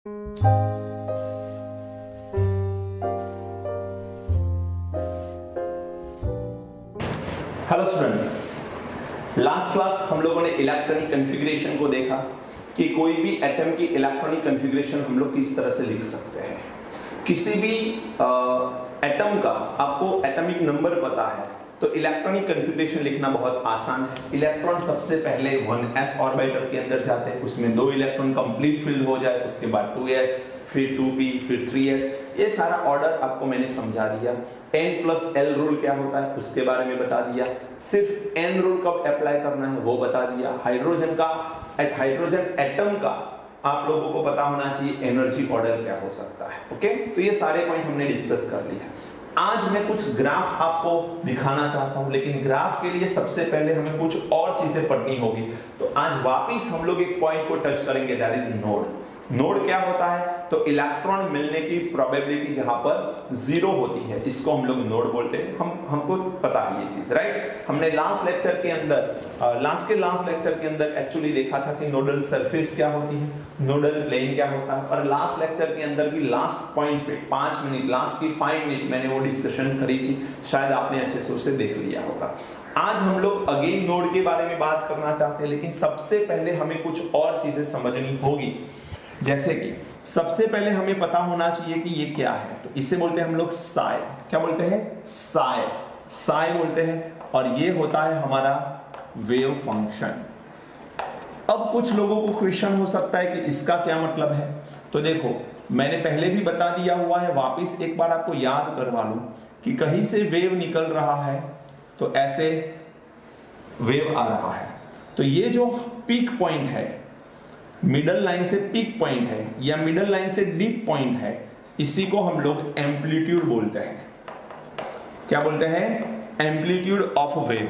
Hello students, last class हम लोगों ने इलेक्ट्रॉनिक कॉन्फ़िगरेशन को देखा कि कोई भी एटम की इलेक्ट्रॉनिक कॉन्फ़िगरेशन हम लोग किस तरह से लिख सकते हैं। किसी भी एटम का आपको एटॉमिक नंबर पता है तो इलेक्ट्रॉनिक कॉन्फ़िगरेशन लिखना बहुत आसान है। इलेक्ट्रॉन सबसे पहले 1s ऑर्बिटल के अंदर जाते हैं, उसमें 2 इलेक्ट्रॉन कंप्लीट फिल्ड हो जाए, उसके बाद 2s, फिर 2p, फिर 3s। ये सारा ऑर्डर आपको मैंने समझा दिया। n+l रूल क्या होता है उसके बारे में बता दिया। सिर्फ n रूल कब अप्लाई करना है वो बता दिया। हाइड्रोजन एटम का आप लोगों को पता होना चाहिए एनर्जी ऑर्डर क्या हो सकता है। ओके, तो ये सारे पॉइंट हमने डिस्कस कर लिया। आज मैं कुछ ग्राफ आपको दिखाना चाहता हूं, लेकिन ग्राफ के लिए सबसे पहले हमें कुछ और चीजें पढ़नी होगी। तो आज वापस हम लोग एक पॉइंट को टच करेंगे, दैट इज नोड। नोड क्या होता है? तो इलेक्ट्रॉन मिलने की प्रोबेबिलिटी जहां पर 0 होती है, इसको हम लोग नोड बोलते हैं। हमको पता है ये चीज, राइट। हमने लास्ट लेक्चर के अंदर एक्चुअली देखा था कि नोडल सरफेस क्या होती है, नोडल प्लेन क्या होता है, और लास्ट लेक्चर के अंदर भी लास्ट पॉइंट पे 5 मिनट मैंने वो डिस्कशन करी थी। शायद आपने अच्छे से उसे देख लिया होगा। आज हम लोग अगेन नोड के बारे में बात करना चाहते हैं, लेकिन सबसे पहले हमें कुछ और चीजें समझनी होगी। जैसे कि सबसे पहले हमें पता होना चाहिए कि ये क्या है। तो इसे बोलते हैं हम लोग साय। क्या बोलते हैं? साय बोलते हैं। और ये होता है हमारा वेव फंक्शन। अब कुछ लोगों को क्वेश्चन हो सकता है कि इसका क्या मतलब है। तो देखो, मैंने पहले भी बता दिया हुआ है, वापस एक बार आपको याद करवा लूं कि कहीं से वेव निकल रहा है तो ऐसे वेव आ रहा है। तो ये जो पीक पॉइंट है, मिडल लाइन से पीक पॉइंट है या मिडल लाइन से डीप पॉइंट है, इसी को हम लोग एम्पलीट्यूड बोलते हैं। क्या बोलते हैं? Amplitude of wave.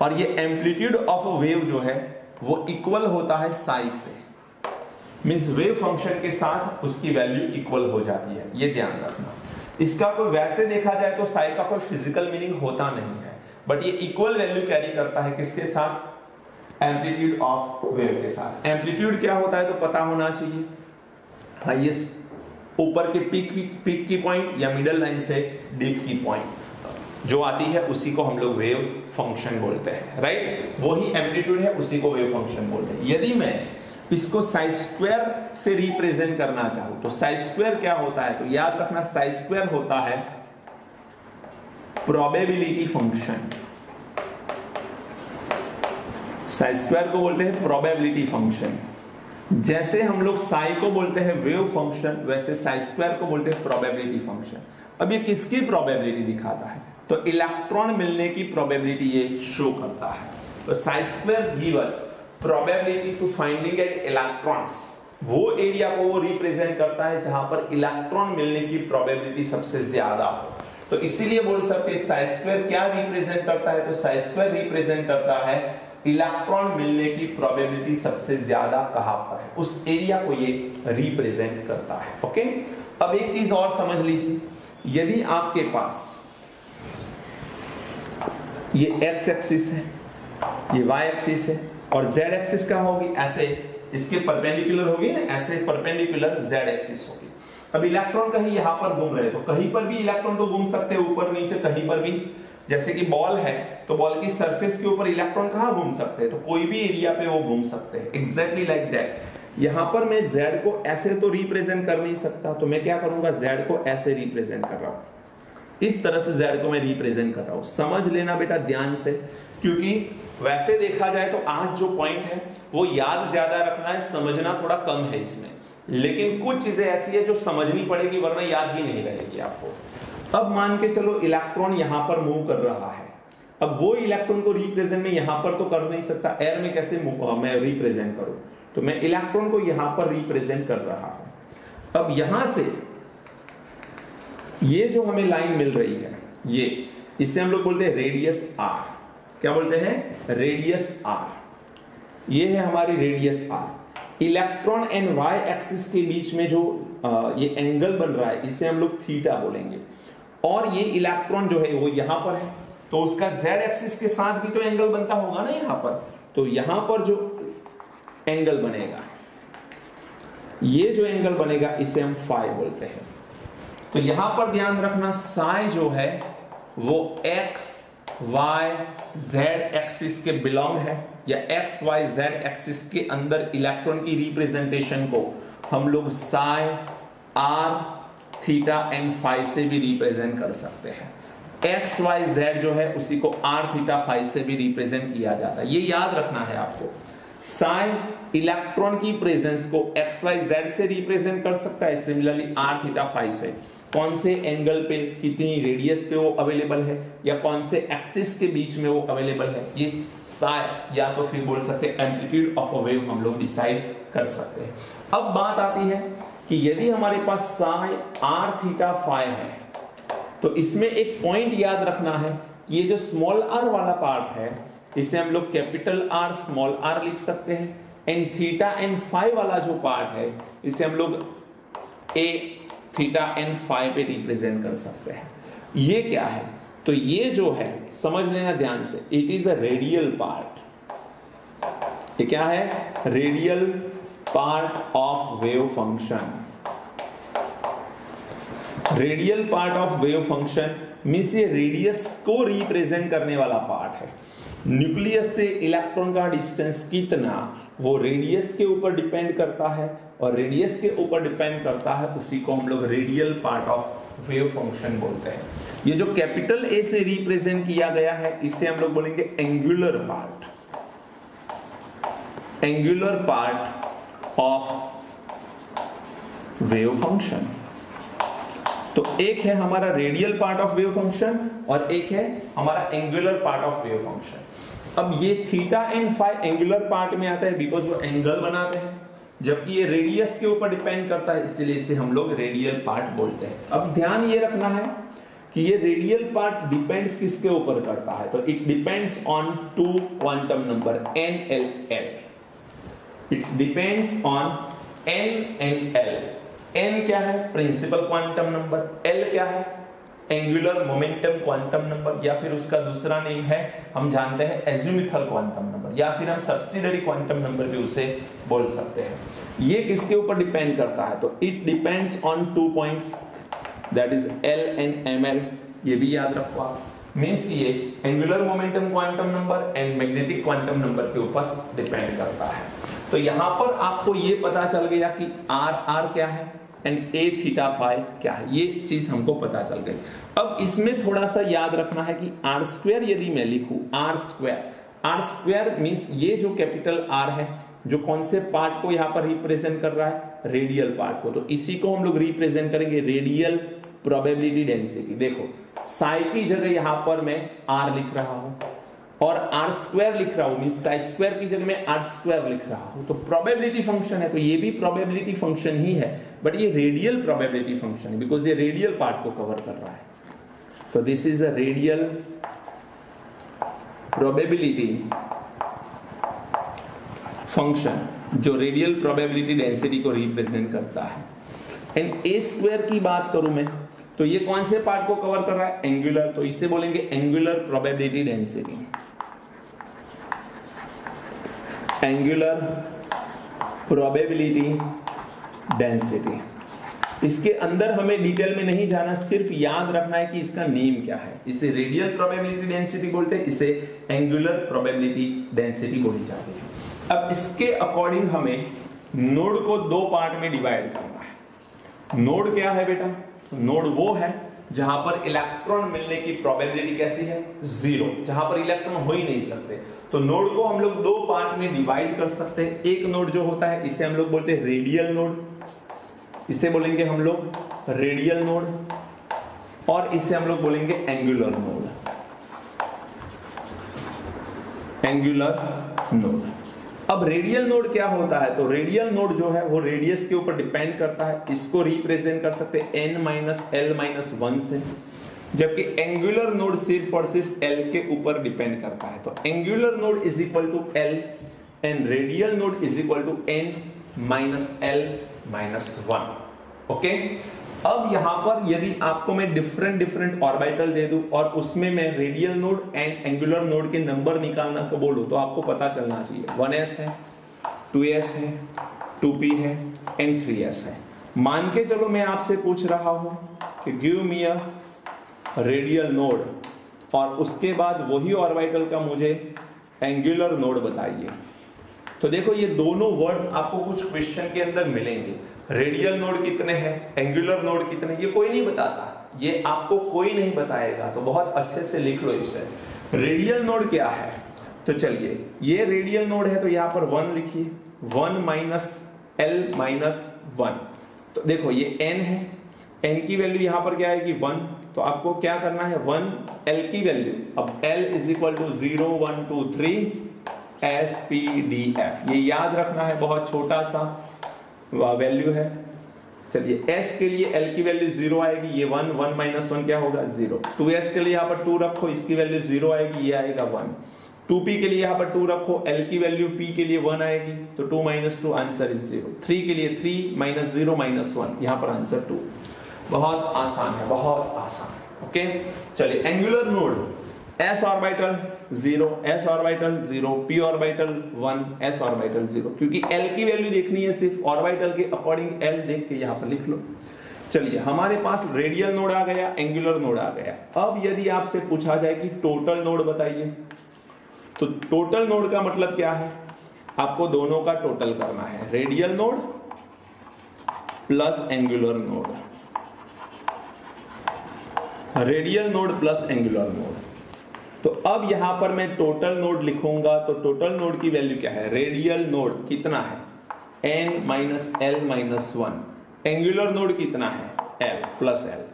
और ये एम्पलीट्यूड ऑफ वेव जो है वो इक्वल होता है साई से, मींस वेव फंक्शन के साथ उसकी वैल्यू इक्वल हो जाती है। ये ध्यान रखना। इसका कोई वैसे देखा जाए तो साई का कोई फिजिकल मीनिंग होता नहीं है, बट ये इक्वल वैल्यू कैरी करता है किसके साथ? एम्पलीट्यूड ऑफ वेव के साथ। एम्पलीट्यूड क्या होता है तो पता होना चाहिए, हाईएस्ट ऊपर के पीक की पॉइंट या मिडल लाइन से डीप की पॉइंट जो आती है उसी को हम लोग वेव फंक्शन बोलते हैं, राइट। वही एम्पलीट्यूड है, उसी को वेव फंक्शन बोलते हैं। यदि मैं इसको साई स्क्वायर से रिप्रेजेंट करना चाहूं तो साई स्क्वायर क्या होता है? तो याद रखना, साई स्क्वायर होता है प्रोबेबिलिटी फंक्शन। साई स्क्वायर को बोलते हैं प्रोबेबिलिटी फंक्शन। जैसे हम लोग साई को बोलते हैं वेव फंक्शन, वैसे साई स्क्वायर को बोलते हैं प्रोबेबिलिटी फंक्शन। अब ये किसकी प्रोबेबिलिटी दिखाता है? तो इलेक्ट्रॉन मिलने की प्रोबेबिलिटी ये शो करता है। तो psi square give us probability to finding at electrons. वो एरिया को वो रिप्रेजेंट करता है जहां पर इलेक्ट्रॉन मिलने की प्रोबेबिलिटी सबसे ज्यादा हो। तो इसीलिए बोल सकते हैं साई स्क्वायर क्या रिप्रेजेंट करता है? तो साई स्क्वायर रिप्रेजेंट करता है इलेक्ट्रॉन मिलने की प्रोबेबिलिटी सबसे ज्यादा कहां पर है, उस एरिया को ये रिप्रेजेंट करता है। ओके, अब एक चीज और समझ लीजिए। यदि आपके पास ये x एक्सिस है, ये y एक्सिस है, और z एक्सिस क्या होगी? ऐसे इसके परपेंडिकुलर होगी ना, ऐसे परपेंडिकुलर z एक्सिस होगी। अब इलेक्ट्रॉन कहीं यहां पर घूम रहे, तो कहीं पर भी इलेक्ट्रॉन तो घूम सकते हैं, ऊपर नीचे कहीं पर भी। जैसे कि बॉल है तो बॉल की सरफेस के ऊपर इलेक्ट्रॉन कहां घूम सकते हैं? तो कोई भी एरिया पे वो घूम सकते हैं। Exactly like that. यहां पर मैं z को ऐसे तो रिप्रेजेंट कर नहीं सकता, तो मैं क्या करूंगा? z को ऐसे रिप्रेजेंट कर रहा हूं, इस तरह से z को मैं रिप्रेजेंट कर रहा हूं। समझ लेना बेटा ध्यान से, क्योंकि वैसे देखा जाए तो आज जो पॉइंट है वो याद ज्यादा रखना है, समझना थोड़ा कम है इसमें। लेकिन कुछ चीजें ऐसी है जो समझनी पड़ेगी, वरना याद ही नहीं रहेगी आपको। अब मान के चलो इलेक्ट्रॉन यहां पर मूव कर रहा है। अब वो इलेक्ट्रॉन को रिप्रेजेंट में यहां पर तो कर नहीं सकता, एयर में कैसे मैं रिप्रेजेंट करूं? तो मैं इलेक्ट्रॉन को यहां पर रिप्रेजेंट कर रहा हूं। अब यहां से ये जो हमें लाइन मिल रही है, ये इसे हम लोग बोलते हैं रेडियस r। क्या बोलते हैं? Radius r। ये है हमारी radius r। Electron and y axis के बीच में जो ये एंगल बन रहा है, इसे हम लोग थीटा बोलेंगे। और ये इलेक्ट्रॉन जो है वो यहां पर है, तो उसका z एक्सिस के साथ भी तो एंगल बनता होगा ना यहां पर। तो यहां पर जो एंगल बनेगा ये जो एंगल बनेगा इसे हम फाई बोलते हैं। तो यहां पर ध्यान रखना साई जो है वो एक्स वाई जेड एक्सिस के बिलोंग है, या एक्स वाई जेड एक्सिस के अंदर इलेक्ट्रॉन की रिप्रेजेंटेशन को हम लोग psi r theta and phi से भी रिप्रेजेंट कर सकते हैं। एक्स वाई जेड जो है उसी को आर थीटा फाई से भी रिप्रेजेंट किया जाता है, ये याद रखना है आपको। साइन इलेक्ट्रॉन की प्रेजेंस को एक्स वाई जेड से रिप्रेजेंट कर सकता है, सिमिलरली आर थीटा फाई से। कौन से एंगल पे कितनी रेडियस पे वो अवेलेबल है या कौन से एक्सिस के बीच में वो अवेलेबल है, ये साई या तो फिर बोल सकते हैं एम्पलीट्यूड ऑफ अ वेव हम लोग डिसाइड कर सकते हैं। अब बात आती है कि यदि हमारे पास साई आर थीटा फाई है तो इसमें एक पॉइंट याद रखना है, ये जो स्मॉल आर वाला पार्ट है इसे हम लोग कैपिटल आर स्मॉल आर लिख सकते हैं, एंड थीटा एंड फाई वाला जो पार्ट है इसे हम लोग ए थीटा एंड फाई पे रिप्रेजेंट कर सकते हैं। ये क्या है, तो ये जो है समझ लेना ध्यान से, it is a radial part. ये क्या है, radial part of wave function. Radial part of wave function means ये रेडियस को रिप्रेजेंट करने वाला पार्ट है। न्यूक्लियस से इलेक्ट्रॉन का डिस्टेंस कितना वो रेडियस के ऊपर डिपेंड करता है, और रेडियस के ऊपर डिपेंड करता है उसी को हम लोग radial part of wave function बोलते हैं। ये जो कैपिटल ए से रिप्रेजेंट किया गया है इसे हम लोग बोलेंगे angular part, angular part of wave function. तो एक है हमारा radial part of wave function और एक है हमारा angular part of wave function. अब ये theta and phi angular part में आता है बिकॉज वो एंगल बनाते हैं, जबकि ये रेडियस के ऊपर डिपेंड करता है, इसलिए इसे हम लोग रेडियल पार्ट बोलते हैं। अब ध्यान ये रखना है कि ये रेडियल पार्ट डिपेंड्स किसके ऊपर करता है, तो it depends on two quantum number n l l। It's depends on n and l। n क्या है, प्रिंसिपल क्वांटम नंबर, l क्या है, एंगुलर मोमेंटम क्वांटम नंबर, या फिर उसका दूसरा नेम है हम जानते हैं एजिमुथल क्वांटम नंबर, या फिर हम सब्सिडियरी क्वांटम नंबर भी उसे बोल सकते हैं। ये किसके ऊपर डिपेंड करता है, तो it depends on 2 points that is l and ml। ये भी याद रखो आप, मींस ये angular momentum quantum number and magnetic quantum number के ऊपर डिपेंड करता है। तो यहां पर आपको ये पता चल गया कि r क्या है एंड ए थीटा फाई क्या है, ये चीज हमको पता चल गई। अब इसमें थोड़ा सा याद रखना है कि आर स्क्वायर यदि मैं लिखूं, आर स्क्वायर मींस ये जो कैपिटल आर है जो कौन से पार्ट को यहाँ पर रिप्रेजेंट कर रहा है, रेडियल पार्ट को, तो इसी को हम लोग रिप्रेजेंट करेंगे रेडियल प्रोबेबिलिटी डेंसिटी। देखो साई की जगह यहाँ पर मैं आर लिख रहा हूं और आर स्क्वायर लिख रहा हूं, मींस साई स्क्वायर की जगह मैं आर स्क्वायर लिख रहा हूं, तो प्रोबेबिलिटी फंक्शन है, तो ये भी प्रोबेबिलिटी फंक्शन ही है, बट ये रेडियल प्रोबेबिलिटी फंक्शन है बिकॉज ये रेडियल पार्ट को कवर कर रहा है। तो this is a radial probability function जो रेडियल प्रोबेबिलिटी डेंसिटी को रिप्रेजेंट करता है। एंड ए स्क्वायर की बात करूं मैं तो ये कौन से पार्ट को कवर कर रहा है, एंगुलर, तो इसे बोलेंगे angular probability density. Angular probability density, इसके अंदर हमें डिटेल में नहीं जाना, सिर्फ याद रखना है कि इसका नेम क्या है। इसे रेडियल प्रोबेबिलिटी डेंसिटी बोलते हैं, इसे एंगुलर प्रोबेबिलिटी डेंसिटी बोली जाती है। अब इसके अकॉर्डिंग हमें नोड को 2 पार्ट में डिवाइड करना है। नोड क्या है बेटा, नोड वो है जहां पर इलेक्ट्रॉन मिलने की प्रोबेबिलिटी कैसी है, 0, जहां पर इलेक्ट्रॉन हो ही नहीं सकते। तो नोड को हम लोग 2 पार्ट में डिवाइड कर सकते हैं। एक नोड जो होता है इसे हम लोग बोलते हैं रेडियल नोड, इसे बोलेंगे हम लोग रेडियल नोड, और इसे हम लोग बोलेंगे एंगुलर नोड, एंगुलर नोड। अब रेडियल नोड क्या होता है, तो रेडियल नोड जो है वो रेडियस के ऊपर डिपेंड करता है, इसको रिप्रेजेंट कर सकते हैं n-l-1 से, जबकि एंगुलर नोड सिर्फ और सिर्फ l के ऊपर डिपेंड करता है। तो angular node is equal to l and radial node is equal to n-l-1। Okay, अब यहां पर यदि आपको मैं डिफरेंट ऑर्बिटल दे दूं और उसमें मैं radial node and angular node के नंबर निकालना को बोलूं तो आपको पता चलना चाहिए 1s है, 2s है, 2p है, एंड 3s है। मान के चलो मैं आपसे पूछ रहा हूं कि गिव मी अ रेडियल नोड और उसके बाद वही ऑर्बिटल का मुझे एंगुलर नोड बताइए। तो देखो ये दोनों वर्ड्स आपको कुछ क्वेश्चन के अंदर मिलेंगे। रेडियल नोड कितने हैं, एंगुलर नोड कितने, ये कोई नहीं बताता, ये आपको कोई नहीं बताएगा, तो बहुत अच्छे से लिख लो इसे। रेडियल नोड क्या है, तो चलिए ये रेडियल नोड है तो यहां पर 1 लिखिए, 1 माइनस l माइनस 1। तो देखो ये n है, n की वैल्यू यहां पर क्या आएगी 1, तो आपको क्या करना है 1 l की वैल्यू, अब l is equal to 0 1 2 3 S P D F, ये याद रखना है, बहुत छोटा सा वैल्यू है। चलिए s के लिए l की वैल्यू 0 आएगी, ये 1 1 माइनस 1 क्या होगा 0। 2s के लिए यहाँ पर 2 रखो, इसकी वैल्यू 0 आएगी, ये आएगा 1। 2p के लिए यहाँ पर 2 रखो, l की वैल्यू p के लिए 1 आएगी, तो 2 माइनस 2 आंसर इज 0। 3 के लिए 3 माइनस 0 माइनस 1, यहाँ पर आंसर 2। बहुत आसान है, बहुत आसान। ओके चलिए angular node, s orbital 0, s orbital 0, p orbital 1, s orbital 0, क्योंकि l की वैल्यू देखनी है सिर्फ ऑर्बिटल के अकॉर्डिंग l देख के यहां पर लिख लो। चलिए हमारे पास रेडियल नोड आ गया, एंगुलर नोड आ गया। अब यदि आपसे पूछा जाए कि टोटल नोड बताइए, तो टोटल नोड का मतलब क्या है, आपको दोनों का टोटल करना है, radial node plus angular node, radial node plus angular node. तो अब यहां पर मैं टोटल नोड लिखूंगा, तो टोटल नोड की वैल्यू क्या है, रेडियल नोड कितना है n minus L minus 1, angular node कितना है l प्लस एल,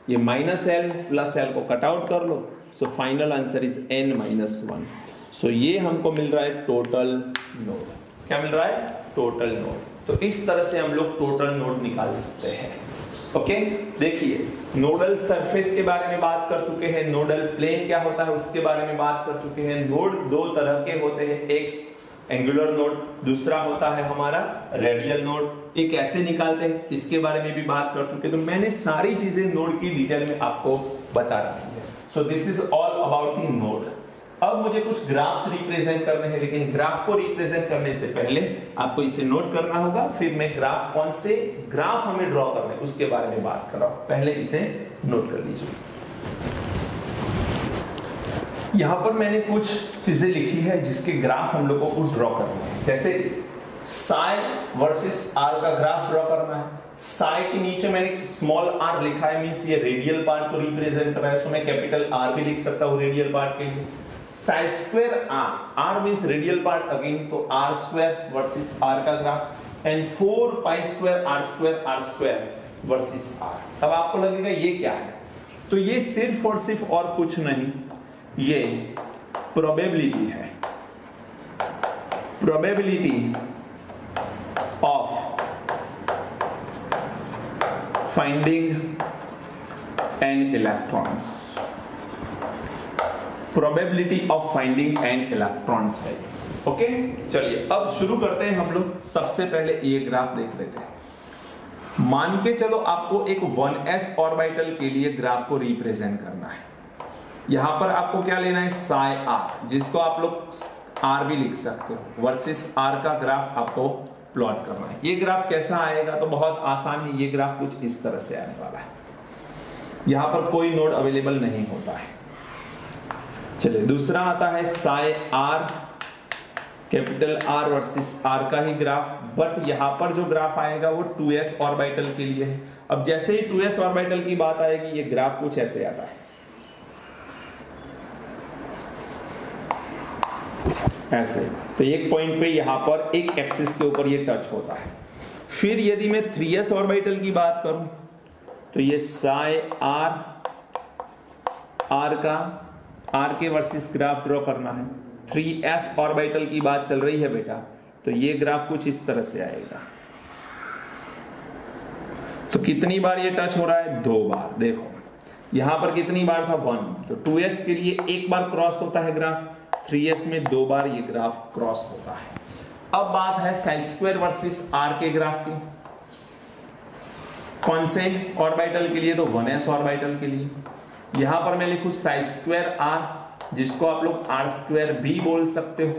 ये माइनस एल प्लस एल को कट आउट कर लो, so final answer is n minus 1। So ये हमको मिल रहा है टोटल नोड। क्या मिल रहा है, टोटल नोड। तो इस तरह से हम लोग टोटल नोड निकाल सकते हैं। ओके देखिए नोडल सरफेस के बारे में बात कर चुके हैं, नोडल प्लेन क्या होता है उसके बारे में बात कर चुके हैं। नोड दो तरह के होते हैं, एक एंगुलर नोड, दूसरा होता है हमारा रेडियल नोड। ये कैसे निकालते हैं इसके बारे में भी बात कर चुके हैं, तो मैंने सारी चीजें नोड की डिटेल में आपको बता रखी है। So this is all about the node. अब मुझे कुछ ग्राफ्स रिप्रेजेंट करने हैं, लेकिन ग्राफ को रिप्रेजेंट करने से पहले आपको इसे नोट करना होगा, फिर मैं ग्राफ कौन से ग्राफ हमें ड्रॉ करने उसके बारे में बात कर रहा हूं, पहले इसे नोट कर लीजिए। यहां पर मैंने कुछ चीजें लिखी है जिसके ग्राफ हम लोगों को ड्रॉ करने हैं, जैसे साई वर्सेस आर का ग्राफ ड्रॉ करना है। साई के नीचे मैंने स्मॉल आर लिखा है, मींस ये रेडियल पार्ट को रिप्रेजेंट कर रहा है, सो मैं कैपिटल आर भी लिख सकता हूं रेडियल पार्ट के लिए। Psi square r, r means radial part again, तो आर स्क्वायर वर्सेस आर का graph, and 4 pi square are square versus r. अब आपको लगेगा ये क्या है, तो ये सिर्फ और सिर्फ और कुछ नहीं, ये प्रोबेबिलिटी है, probability of finding N electrons, probability of finding N electrons है। ओके चलिए अब शुरू करते हैं हम लोग। सबसे पहले ये ग्राफ देख लेते हैं। मान के चलो आपको एक 1s ऑर्बिटल के लिए ग्राफ को रिप्रेजेंट करना है। यहां पर आपको क्या लेना है, साई आर, जिसको आप लोग आर भी लिख सकते हो, वर्सेस आर का ग्राफ आपको प्लॉट करना है। ये ग्राफ कैसा आएगा, तो बहुत आसान है, ये ग्राफ कुछ इस तरह से आने वाला है। यहां पर कोई नोड अवेलेबल नहीं होता है। चलिए दूसरा आता है psi r, capital r versus are का ही ग्राफ, बट यहां पर जो ग्राफ आएगा वो 2s ऑर्बिटल के लिए है। अब जैसे ही 2s ऑर्बिटल की बात आएगी, ये ग्राफ कुछ ऐसे आता है, ऐसे। तो एक पॉइंट पे यहां पर एक एक्सिस के ऊपर ये टच होता है। फिर यदि मैं 3s ऑर्बिटल की बात करूं, तो ये साई आर, आर का आर के वर्सेस ग्राफ ड्रॉ करना है। 3s ऑर्बिटल की बात चल रही है बेटा, तो ये ग्राफ कुछ इस तरह से आएगा। तो कितनी बार ये टच हो रहा है, 2 बार। देखो यहां पर कितनी बार था, 1, तो 2s के लिए एक बार क्रॉस होता है ग्राफ, 3s में 2 बार ये ग्राफ क्रॉस होता है। अब बात है साई स्क्वायर वर्सेस आर के ग्राफ की। कौन से ऑर्बिटल के लिए, तो 1s ऑर्बिटल के लिए। यहां पर मैं लिखूं साई स्क्वायर आर, जिसको आप लोग आर स्क्वायर भी बोल सकते हो,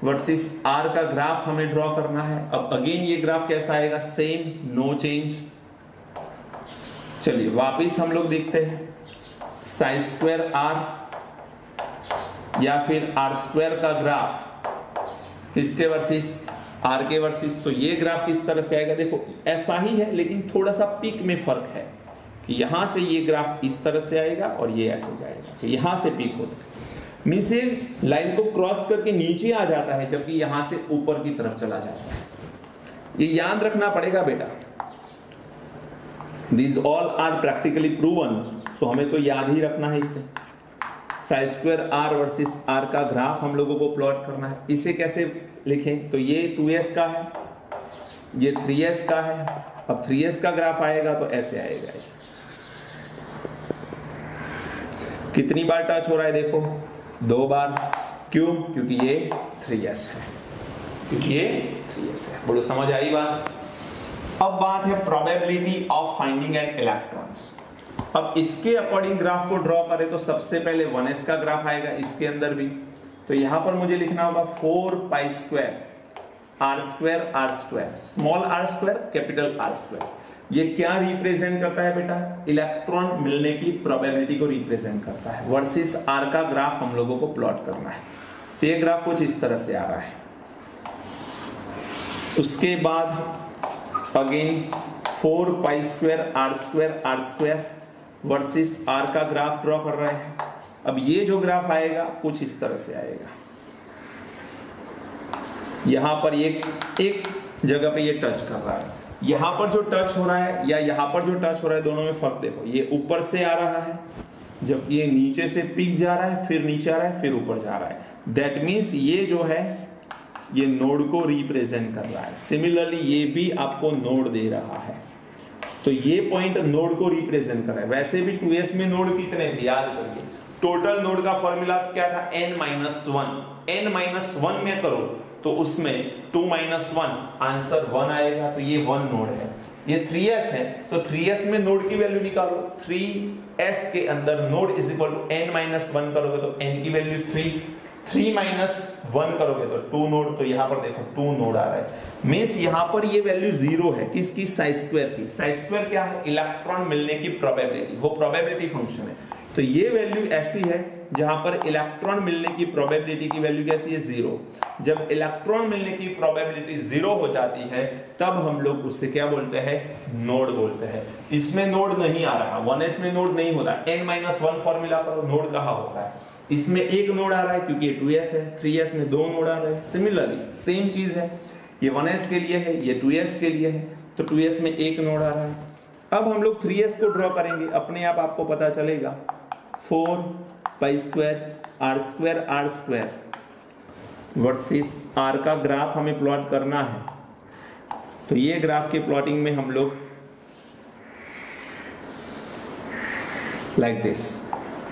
वर्सेस आर का ग्राफ हमें ड्रॉ करना है। अब अगेन ये ग्राफ कैसा आएगा, सेम, नो चेंज। चलिए वापिस हम लोग देखते हैं साइन स्क्वायर आर या फिर आर स्क्वायर का ग्राफ किसके वर्सेस आर के वर्सेस। तो ये ग्राफ किस तरह से आएगा, देखो ऐसा ही है लेकिन थोड़ा सा पीक में फर्क है कि यहां से ये ग्राफ इस तरह से आएगा और ये ऐसे जाएगा, तो यहां से पीक होता है, मींस ये लाइन को क्रॉस करके नीचे आ जाता है जबकि यहां से ऊपर की तरफ चला जाता है। ये याद रखना पड़ेगा बेटा, These all are practically proven, so हमें तो याद ही रखना है इसे। Psi square r versus are का ग्राफ हम लोगों को प्लॉट करना है। इसे कैसे लिखें, तो ये 2s का है, ये 3s का है। अब 3s का ग्राफ आएगा तो ऐसे आएगा। कितनी बार टच हो रहा है, देखो 2 बार। क्यों, क्योंकि ये 3s है, क्योंकि ये 3s है। बोलो समझ आई बात। अब बात है probability of finding N electrons. अब इसके अकॉर्डिंग ग्राफ को ड्रॉ करें तो सबसे पहले 1s का ग्राफ आएगा, इसके अंदर भी। तो यहां पर मुझे लिखना होगा 4 pi square are square, small r square capital r square. ये क्या रिप्रेजेंट करता है बेटा, इलेक्ट्रॉन मिलने की प्रोबेबिलिटी को रिप्रेजेंट करता है। वर्सेस आर का ग्राफ हम लोगों को प्लॉट करना है। तो ये ग्राफ कुछ इस तरह से आ रहा है। उसके बाद again 4 pi square are square versus are का ग्राफ ड्रॉ कर रहे हैं। अब ये जो ग्राफ आएगा कुछ इस तरह से आएगा। यहां पर एक जगह पे ये टच कर रहा है, यहां पर जो टच हो रहा है या यहां पर जो टच हो रहा है, दोनों में फर्क देखो। ये ऊपर से आ रहा है जबकि ये नीचे से पीक जा रहा है, फिर नीचे आ रहा है, फिर ऊपर जा रहा है। दैट मीन्स ये जो है ये नोड को रिप्रेजेंट कर रहा है। सिमिलरली ये भी आपको नोड दे रहा है, तो ये पॉइंट नोड को रिप्रेजेंट कर रहा है। वैसे भी 2s में नोड कितने थे याद करिए। टोटल नोड का फॉर्मूला क्या था, n-1। n-1 में करो तो उसमें 2 - 1 आंसर 1 आएगा, तो ये 1 नोड है। ये 3s है तो 3s में नोड की वैल्यू निकालो। 3s के अंदर node is equal to n-1 करोगे तो n की वैल्यू 3 -1 करोगे तो 2 नोड। तो यहां पर देखो 2 नोड आ रहा है, मींस यहां पर ये वैल्यू 0 है। किसकी, साइन स्क्वायर की। साइन स्क्वायर क्या है, इलेक्ट्रॉन मिलने की प्रोबेबिलिटी, वो प्रोबेबिलिटी फंक्शन है। तो ये वैल्यू ऐसी है जहां पर इलेक्ट्रॉन मिलने की प्रोबेबिलिटी की वैल्यू कैसी है, 0। जब इलेक्ट्रॉन मिलने की प्रोबेबिलिटी 0 हो जाती है तब हम लोग उससे क्या बोलते हैं, नोड बोलते हैं। इसमें नोड नहीं आ रहा, 1s में नोड नहीं होता। n-1 फॉर्मूला करो, नोड कहां होता है, इसमें एक नोड आ रहा है क्योंकि ये 2s है। 3s में 2 नोड आ रहे हैं। सिमिलरली सेम चीज है, ये 1s के लिए है, ये 2s के लिए है, तो 2s में एक नोड आ रहा है। अब हम लोग 3s को ड्रॉ करेंगे, अपने आप आपको पता चलेगा 4 pi square are square versus are का ग्राफ हमें प्लॉट करना है। तो ये ग्राफ के प्लॉटिंग में हम लोग लाइक दिस,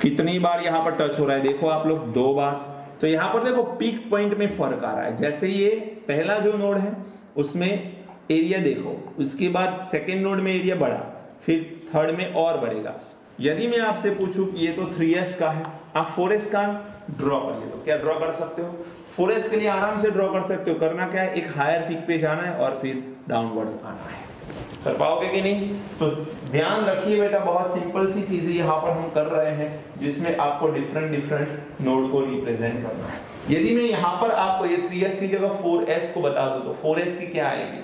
कितनी बार यहां पर टच हो रहा है, देखो आप लोग 2 बार। तो यहां पर देखो पीक पॉइंट में फर्क आ रहा है। जैसे ये पहला जो नोड है उसमें एरिया देखो, उसके बाद सेकेंड नोड में एरिया बढ़ा, फिर थर्ड में और बढ़ेगा। यदि मैं आपसे पूछूं कि ये तो 3s का है, आप 4s का ड्रॉ करिए, तो क्या ड्रॉ कर सकते हो, 4s के लिए आराम से ड्रॉ कर सकते हो। करना क्या है, एक हायर पीक पे जाना है और फिर डाउनवर्ड्स आना है। कर पाओगे कि नहीं, तो ध्यान रखिए बेटा, बहुत सिंपल सी चीज है यहाँ पर हम कर रहे हैं जिसमें आपको डिफरेंट नोड को रिप्रेजेंट करना है। यदि मैं यहाँ पर आपको ये 3s की जगह 4s को बता दूं तो 4s की क्या आएगी,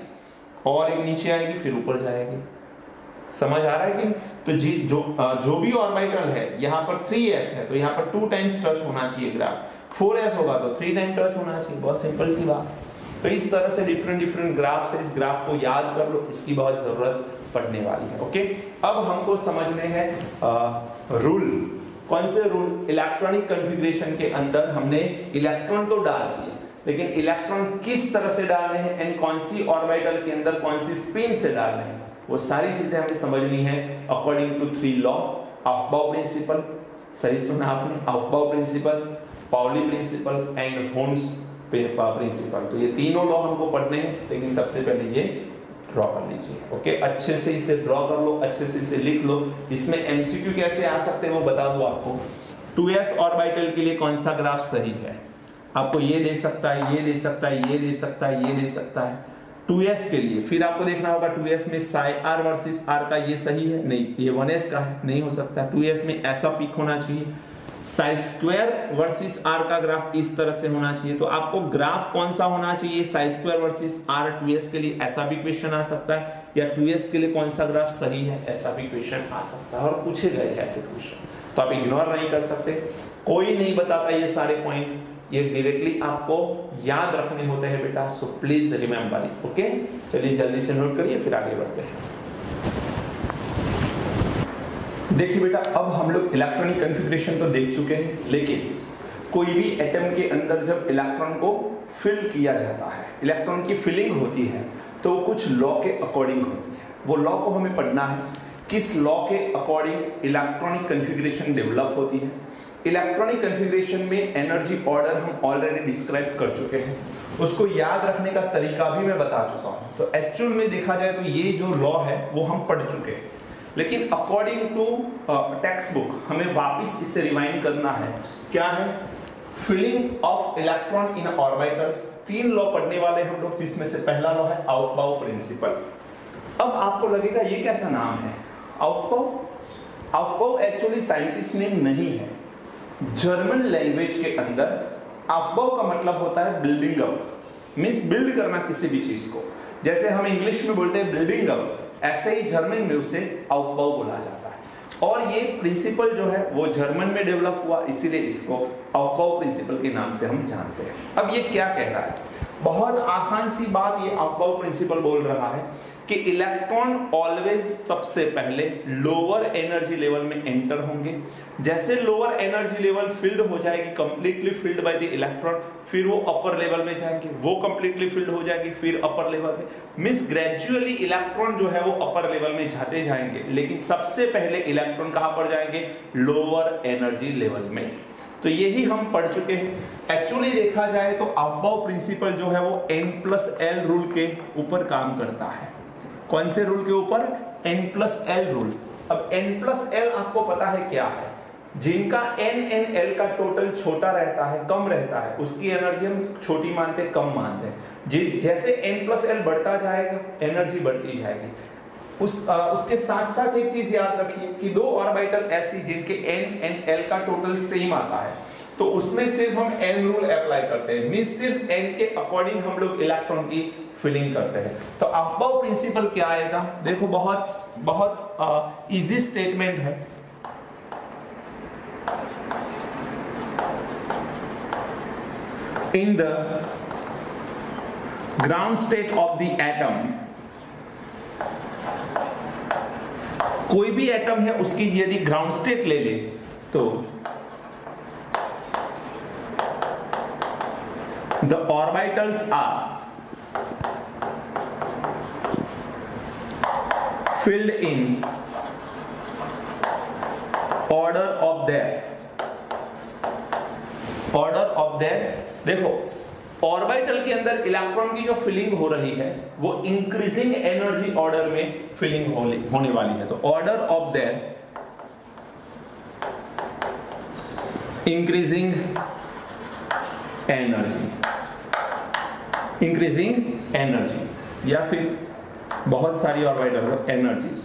और एक नीचे आएगी फिर ऊपर जाएगी। समझ आ रहा है कि, तो जो भी ऑर्बिटल है यहाँ पर 3s है तो यहाँ पर 2 टाइम्स टच होना चाहिए ग्राफ, 4s होगा तो 3 टाइम टच होना चाहिए। बहुत सिंपल सी बात। तो इस तरह से डिफरेंट ग्राफ से इस ग्राफ को याद कर लो, इसकी बहुत जरूरत पड़ने वाली है। ओके, अब हमको समझने हैं रूल। कौन से रूल, इलेक्ट्रॉनिक कॉन्फ़िगरेशन के अंदर हमने इलेक्ट्रॉन तो डाल दिए, लेकिन इलेक्ट्रॉन किस तरह से डालने हैं एंड कौन सी ऑर्बिटल के अंदर कौन सी स्पिन से डालने हैं, वो सारी चीजें हमें समझनी है according to 3 law. Aufbau principle, सही सुना आपने, Aufbau principle, Pauli principle and Hund's principle. तो ये तीनों लॉ हमको पढ़ने हैं, लेकिन सबसे पहले ये ड्रॉ कर लीजिए। ओके, अच्छे से इसे ड्रॉ कर लो, अच्छे से इसे लिख लो। इसमें एमसीक्यू कैसे आ सकते हैं वो बता दो आपको। 2s ऑर्बिटल के लिए कौन सा ग्राफ सही है, आपको ये दे सकता है, ये दे सकता है, ये दे सकता है, ये दे सकता है 2s के लिए। फिर आपको देखना होगा 2s में साई r वर्सेस r का ये सही है, नहीं ये 1s का है, नहीं हो सकता। 2s में ऐसा पिक होना चाहिए, साई स्क्वायर वर्सेस r का ग्राफ इस तरह से होना चाहिए। तो आपको ग्राफ कौन सा होना चाहिए, Sai square versus r 2s के लिए ऐसा भी क्वेश्चन आ सकता है, या 2s के लिए कौन सा ग्राफ सही है ऐसा भी क्वेश्चन आ सकता है, और पूछे गए हैं ऐसे क्वेश्चन, तो आप इग्नोर नहीं कर सकते। कोई नहीं बताता ये सारे पॉइंट, ये डायरेक्टली आपको याद रखने होते हैं बेटा, so please remember it. Okay, चलिए जल्दी से नोट करिए फिर आगे बढ़ते हैं। देखिए बेटा, अब हम लोग इलेक्ट्रॉनिक कॉन्फ़िगरेशन तो देख चुके हैं, लेकिन कोई भी एटम के अंदर जब इलेक्ट्रॉन को फिल किया जाता है, इलेक्ट्रॉन की फिलिंग होती है, तो कुछ लॉ के अकॉर्डिंग होती है। वो लॉ को हमें पढ़ना है, किस लॉ के अकॉर्डिंग इलेक्ट्रॉनिक कॉन्फ़िगरेशन डेवलप होती है। इलेक्ट्रॉनिक कॉन्फ़िगरेशन में एनर्जी ऑर्डर हम ऑलरेडी डिस्क्राइब कर चुके हैं, उसको याद रखने का तरीका भी मैं बता चुका हूं। तो एक्चुअल में देखा जाए तो ये जो लॉ है वो हम पढ़ चुके हैं, लेकिन अकॉर्डिंग टू टेक्स्ट बुक हमें वापस इसे रिवाइंड करना है। क्या है, filling of electron in orbitals. 3 law पढ़ने वाले हम लोग, जिसमें से पहला लॉ है आउटबाउ प्रिंसिपल। अब आपको लगेगा ये कैसा नाम है आउटबाउ। आउटबाउ एक्चुअली साइंटिस्ट नेम नहीं है, जर्मन लैंग्वेज के अंदर अफबाउ का मतलब होता है बिल्डिंग अप, मींस बिल्ड करना किसी भी चीज को। जैसे हम इंग्लिश में बोलते हैं बिल्डिंग अप, ऐसे ही जर्मन में उसे अफबाउ बोला जाता है। और ये प्रिंसिपल जो है वो जर्मन में डेवलप हुआ, इसीलिए इसको अफबाउ प्रिंसिपल के नाम से हम जानते हैं। अब ये क्या कह रहा है, बहुत आसान सी बात, ये अफबाउ प्रिंसिपल बोल रहा है कि इलेक्ट्रॉन ऑलवेज सबसे पहले लोअर एनर्जी लेवल में एंटर होंगे। जैसे लोअर एनर्जी लेवल फिल्ड हो जाएगी, completely filled by the electron, फिर वो अपर लेवल में जाएंगे, वो कंप्लीटली फिल्ड हो जाएगी, फिर अपर लेवल में, मींस ग्रेजुअली इलेक्ट्रॉन जो है वो अपर लेवल में जाते जाएंगे। लेकिन सबसे पहले इलेक्ट्रॉन कहां पर जाएंगे, लोअर एनर्जी लेवल में। तो यही हम पढ़ चुके हैं। एक्चुअली देखा जाए तो अफबाउ प्रिंसिपल जो है वो N+L रूल के ऊपर काम करता है। कौन से रूल के ऊपर, N+L रूल। अब N+L आपको पता है क्या है, जिनका N का टोटल छोटा रहता है, कम रहता है, उसकी एनर्जी हम छोटी मानते हैं, कम मानते हैं। जैसे N+L बढ़ता जाएगा एनर्जी बढ़ती जाएगी। उसके साथ साथ एक चीज याद रखिए कि 2 ऑर्बिटल ऐसी जिनके N का टोटल सेम आता है, तो उसमें सिर्फ हम N रूल अप्लाई करते हैं, मींस सिर्फ N के अकॉर्डिंग हम लोग इलेक्ट्रॉन की फिलिंग करते हैं। तो अफबाउ प्रिंसिपल क्या आएगा, देखो बहुत इजी स्टेटमेंट है। In the ground state of the atom, कोई भी एटम है उसकी यदि ग्राउंड स्टेट ले ले तो the orbitals are filled in order of their देखो ऑर्बिटल के अंदर इलेक्ट्रॉन की जो फिलिंग हो रही है वो इंक्रीजिंग एनर्जी ऑर्डर में फिलिंग होने वाली है। तो order of their increasing energy, या फिर बहुत सारी ऑर्बिटल एनर्जीज,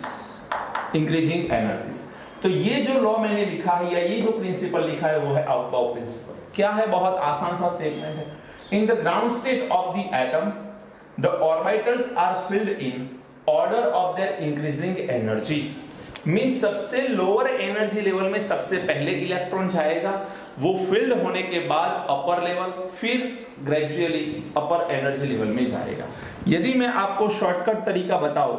इंक्रीजिंग एनर्जीज। तो ये जो लॉ मैंने लिखा है या ये जो प्रिंसिपल लिखा है वो है अफबाउ प्रिंसिपल। क्या है, बहुत आसान सा स्टेटमेंट है। In the ground state of the atom the orbitals are filled in order of their increasing energy, means सबसे लोअर एनर्जी लेवल में सबसे पहले इलेक्ट्रॉन जाएगा, वो फिल्ड होने के बाद अपर लेवल, फिर ग्रेजुअली अपर एनर्जी लेवल में जाएगा। यदि मैं आपको शॉर्टकट तरीका बताऊं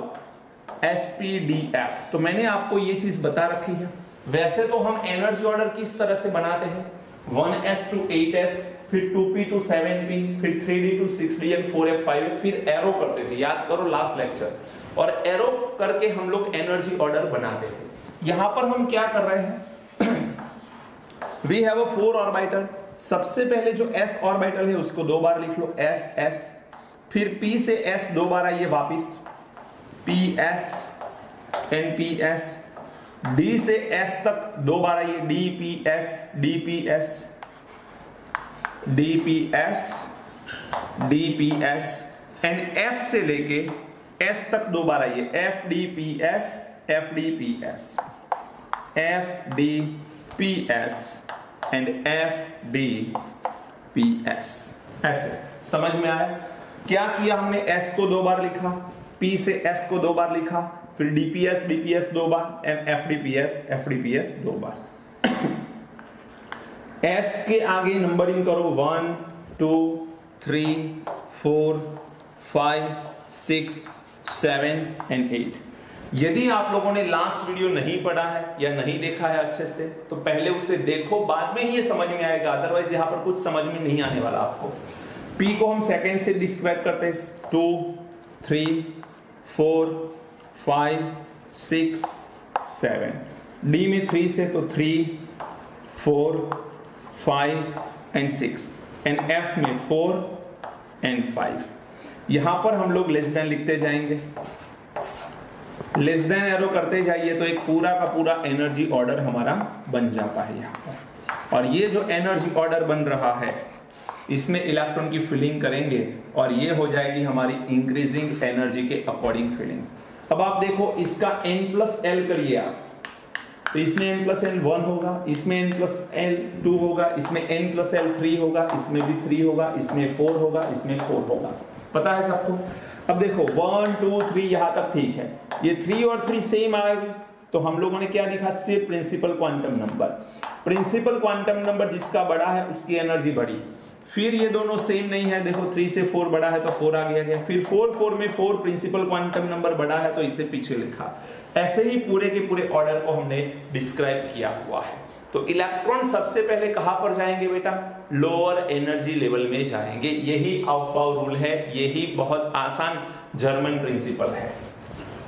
SPDF, तो मैंने आपको ये चीज बता रखी है। वैसे तो हम एनर्जी ऑर्डर किस तरह से बनाते हैं, 1s to 8s, फिर 2p to 7p, फिर 3d to 6d and 4f 5f, फिर एरो करते थे, याद करो लास्ट लेक्चर, और एरो करके हम लोग एनर्जी ऑर्डर बनाते थे। यहां पर हम क्या कर रहे हैं, वी हैव अ 4 ऑर्बिटल। सबसे पहले जो s ऑर्बिटल है उसको 2 बार लिख लो, s, फिर p से s 2 बार आइए वापिस, ps and ps, d से s तक 2 बार आइए, dps, DPS DPS and F से लेके S तक दो बार आइए, FDPS FDPS FDPS and FDPS। ऐसे समझ में आया? क्या किया हमने? S को दो बार लिखा, P से S को दो बार लिखा, फिर DPS DPS दो बार एंड FDPS FDPS दो बार। S के आगे नंबरिंग करो 1 2 3 4 5 6 7 एंड 8। यदि आप लोगों ने लास्ट वीडियो नहीं पढ़ा है या नहीं देखा है अच्छे से, तो पहले उसे देखो, बाद में ही ये समझ में आएगा, अदरवाइज यहां पर कुछ समझ में नहीं आने वाला आपको। P को हम सेकंड से डिस्क्राइब करते हैं 2 3 4 5 6 7। D में 3 से तो 3 4 5 एंड 6 एंड F में 4 एंड 5। यहां पर हम लोग लेस देन लिखते जाएंगे, लेस देन एरो करते जाइए तो एक पूरा का पूरा एनर्जी ऑर्डर हमारा बन जाता है यहां पर। और ये जो एनर्जी ऑर्डर बन रहा है इसमें इलेक्ट्रॉन की फिलिंग करेंगे और ये हो जाएगी हमारी इंक्रीजिंग एनर्जी के अकॉर्डिंग फिलिंग। अब आप देखो इसका n+l करिए आप, तो इसमें n+l 1 होगा, इसमें n+l 2 होगा, इसमें n+l 3 होगा, इसमें भी 3 होगा, इसमें 4 होगा, इसमें 4 होगा। पता है सबको? अब देखो 1 2 3 यहां तक ठीक है, ये 3 और 3 सेम आएगी, तो हम लोगों ने क्या लिखा? सिर्फ principal quantum number. Principal quantum number जिसका बड़ा है उसकी एनर्जी बड़ी। फिर ये दोनों सेम नहीं है, देखो 3 से 4 बड़ा है तो 4 आ गया। फिर 4 में 4 प्रिंसिपल क्वांटम नंबर बड़ा है तो इसे पीछे लिखा। ऐसे ही पूरे के पूरे ऑर्डर को हमने डिस्क्राइब किया हुआ है। तो इलेक्ट्रॉन सबसे पहले कहां पर जाएंगे बेटा? लोअर एनर्जी लेवल में जाएंगे। यही aufbau रूल है, यही बहुत आसान जर्मन प्रिंसिपल है।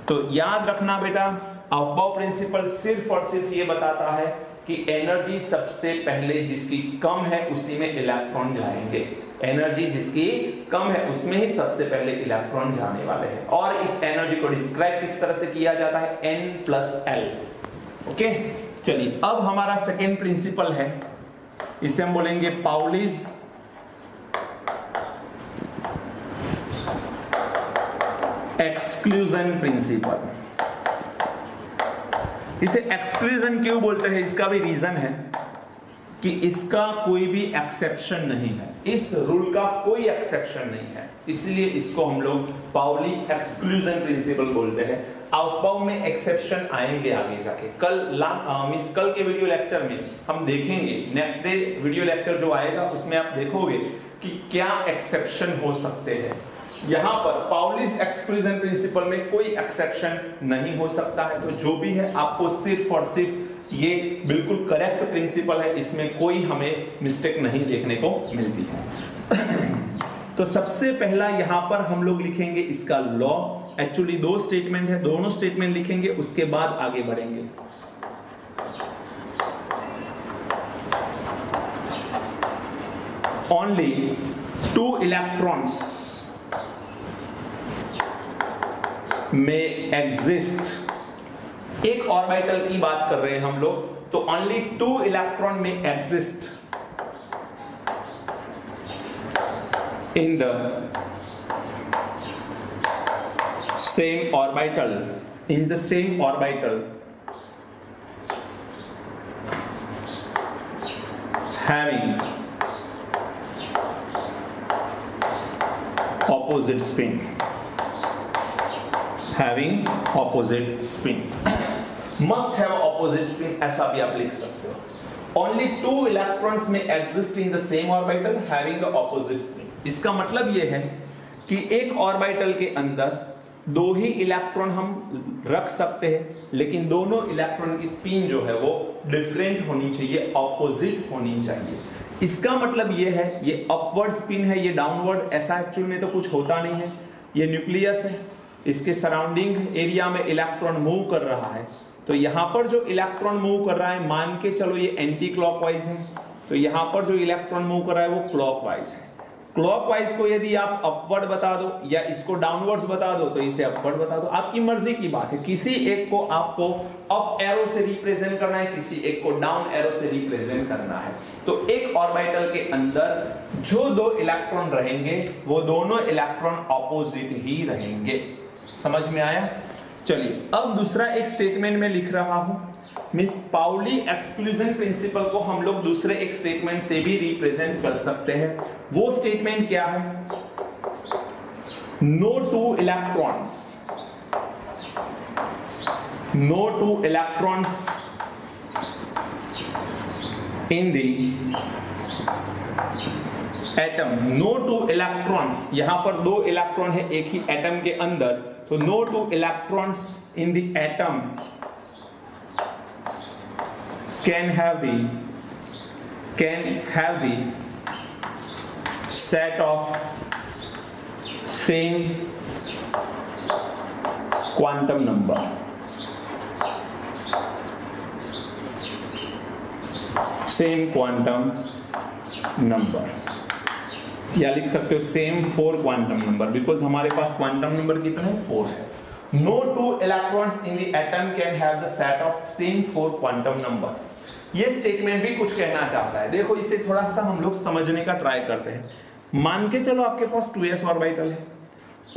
तो याद रखना बेटा, aufbau प्रिंसिपल सिर्फ और सिर्फ ये बताता है कि एनर्जी सबसे पहले जिसकी कम है उसी में इलेक्ट्रॉन जाएंगे। एनर्जी जिसकी कम है उसमें ही सबसे पहले इलेक्ट्रॉन जाने वाले हैं। और इस एनर्जी को डिस्क्राइब किस तरह से किया जाता है? n+l। ओके, चलिए अब हमारा सेकेंड प्रिंसिपल है, इसे हम बोलेंगे पाउलीज एक्सक्लूजन प्रिंसिपल। इसे एक्सक्लूजन क्यों बोलते हैं? इसका भी रीजन है कि इसका कोई भी एक्सेप्शन नहीं है, इस रूल का कोई एक्सेप्शन नहीं है, इसलिए इसको हम लोग पाउली एक्सक्लूजन प्रिंसिपल बोलते हैं। aufbau में एक्सेप्शन आएंगे आगे जाके। कल के वीडियो लेक्चर में हम देखेंगे, नेक्स्ट डे वीडियो लेक्चर जो आएगा उसमें आप देखोगे कि क्या एक्सेप्शन हो सकते हैं। यहां पर पाउलीज एक्सक्लूजन प्रिंसिपल में कोई एक्सेप्शन नहीं हो सकता है। तो जो भी है आपको सिर्फ और सिर्फ ये बिल्कुल करेक्ट प्रिंसिपल है, इसमें कोई हमें मिस्टेक नहीं देखने को मिलती है। तो सबसे पहला यहां पर हम लोग लिखेंगे इसका लॉ। एक्चुअली 2 स्टेटमेंट है, दोनों स्टेटमेंट लिखेंगे, उसके बाद आगे बढ़ेंगे। Only 2 electrons में एग्जिस्ट। एक ऑर्बिटल की बात कर रहे हैं हम लोग, तो ओनली 2 इलेक्ट्रॉन में exist in the same orbital, in the same orbital having opposite spin, having opposite spin, must have opposite spin, ऐसा भी आप लिख सकते हो। Only 2 electrons में exist in the same orbital having the opposite spin। इसका मतलब ये है कि एक ऑर्बिटल के अंदर 2 ही इलेक्ट्रॉन हम रख सकते हैं, लेकिन दोनों इलेक्ट्रॉन की स्पिन जो है वो डिफरेंट होनी चाहिए, ऑपोजिट होनी चाहिए। इसका मतलब ये है, ये अपवर्ड स्पिन है, ये डाउनवर्ड, ऐसा एक्चुअल में तो कुछ होता नहीं है। ये न्यूक्लियस है, इसके सराउंडिंग एरिया में इलेक्ट्रॉन मूव कर रहा है, तो यहां पर जो इलेक्ट्रॉन मूव कर रहा है, मान के चलो ये एंटी क्लॉकवाइज है, तो यहां पर जो इलेक्ट्रॉन मूव कर रहा है वो क्लॉकवाइज है। क्लॉकवाइज को यदि आप अपवर्ड बता दो या इसको डाउनवर्ड्स बता दो तो इसे अपवर्ड बता दो, आपकी मर्जी की बात है। किसी एक को आपको अप एरो से रिप्रेजेंट करना है, किसी एक को डाउन एरो से रिप्रेजेंट करना है। तो एक ऑर्बिटल के अंदर जो दो इलेक्ट्रॉन रहेंगे वो दोनों इलेक्ट्रॉन ऑपोजिट ही रहेंगे। समझ में आया? चलिए अब दूसरा एक स्टेटमेंट में लिख रहा हूं, मिस पाउली एक्सक्लूजन प्रिंसिपल को हम लोग दूसरे एक स्टेटमेंट से भी रिप्रेजेंट कर सकते हैं। वो स्टेटमेंट क्या है? No two electrons in the atom, no two electrons, यहां पर दो इलेक्ट्रॉन है एक ही एटम के अंदर, तो no two electrons in the atom can have the set of same quantum number, या लिख सकते हो सेम 4 क्वांटम नंबर, बिकॉज हमारे पास क्वांटम नंबर कितने? 4 है। No two electrons in the atom can have the set of same 4 quantum number। ये statement भी कुछ कहना चाहता है। देखो इसे थोड़ा सा हम लोग समझने का ट्राई करते हैं। मान के चलो आपके पास 2s ऑर्बिटल है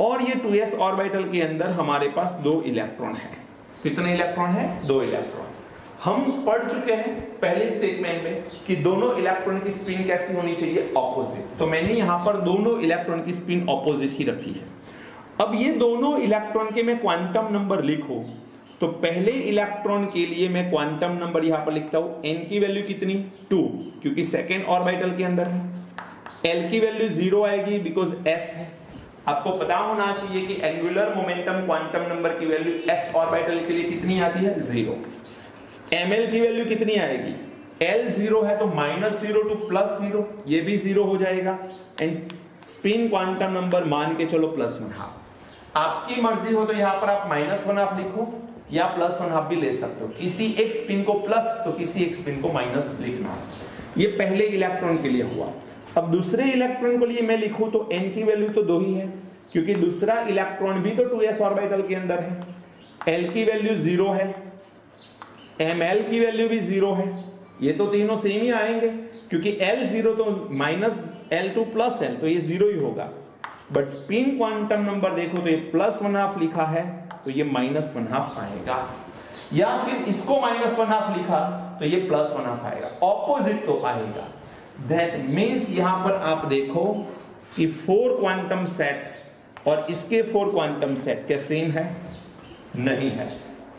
और ये 2s ऑर्बिटल के अंदर हमारे पास 2 इलेक्ट्रॉन है। कितने इलेक्ट्रॉन है? 2 इलेक्ट्रॉन। हम पढ़ चुके हैं पहले स्टेटमेंट में कि दोनों इलेक्ट्रॉन की स्पिन कैसी होनी चाहिए? ऑपोजिट। तो मैंने यहां पर दोनों इलेक्ट्रॉन की स्पिन ऑपोजिट ही रखी है। अब ये दोनों इलेक्ट्रॉन के मैं क्वांटम नंबर लिखूं तो पहले इलेक्ट्रॉन के लिए मैं क्वांटम नंबर यहां पर लिखता हूं। n की वैल्यू कितनी? 2, क्योंकि सेकेंड ऑर्बिटल के अंदर है। l की वैल्यू 0 आएगी बिकॉज s है। आपको पता होना चाहिए कि एंगुलर मोमेंटम क्वांटम नंबर की वैल्यू s ऑर्बिटल के लिए कितनी आती है? 0। ml की वैल्यू कितनी आएगी? l 0 है तो -0 to +0, ये भी 0 हो जाएगा। एंड स्पिन क्वांटम नंबर मान के चलो +1/2। आपकी मर्जी हो तो यहां पर आप -1/2 लिखो या +1/2 भी ले सकते हो। किसी एक स्पिन को प्लस तो किसी एक स्पिन को माइनस लिखना। ये पहले इलेक्ट्रॉन के लिए हुआ। अब दूसरे इलेक्ट्रॉन के लिए मैं लिखूं तो n की वैल्यू तो 2 ही है, क्योंकि दूसरा इलेक्ट्रॉन भी तो 2s ऑर्बिटल के अंदर है। l की वैल्यू 0 है, ml की वैल्यू भी 0 है। ये तो तीनों सेम ही आएंगे, क्योंकि l 0 तो -l2 + l, तो ये 0 ही होगा। बट स्पिन क्वांटम नंबर देखो तो ये +1/2 लिखा है तो ये -1/2 आएगा, या फिर इसको -1/2 लिखा तो ये +1/2 आएगा। ऑपोजिट तो आएगा। दैट मीन्स यहां पर आप देखो कि 4 क्वांटम सेट और इसके 4 क्वांटम सेट क्या सेम है? नहीं है।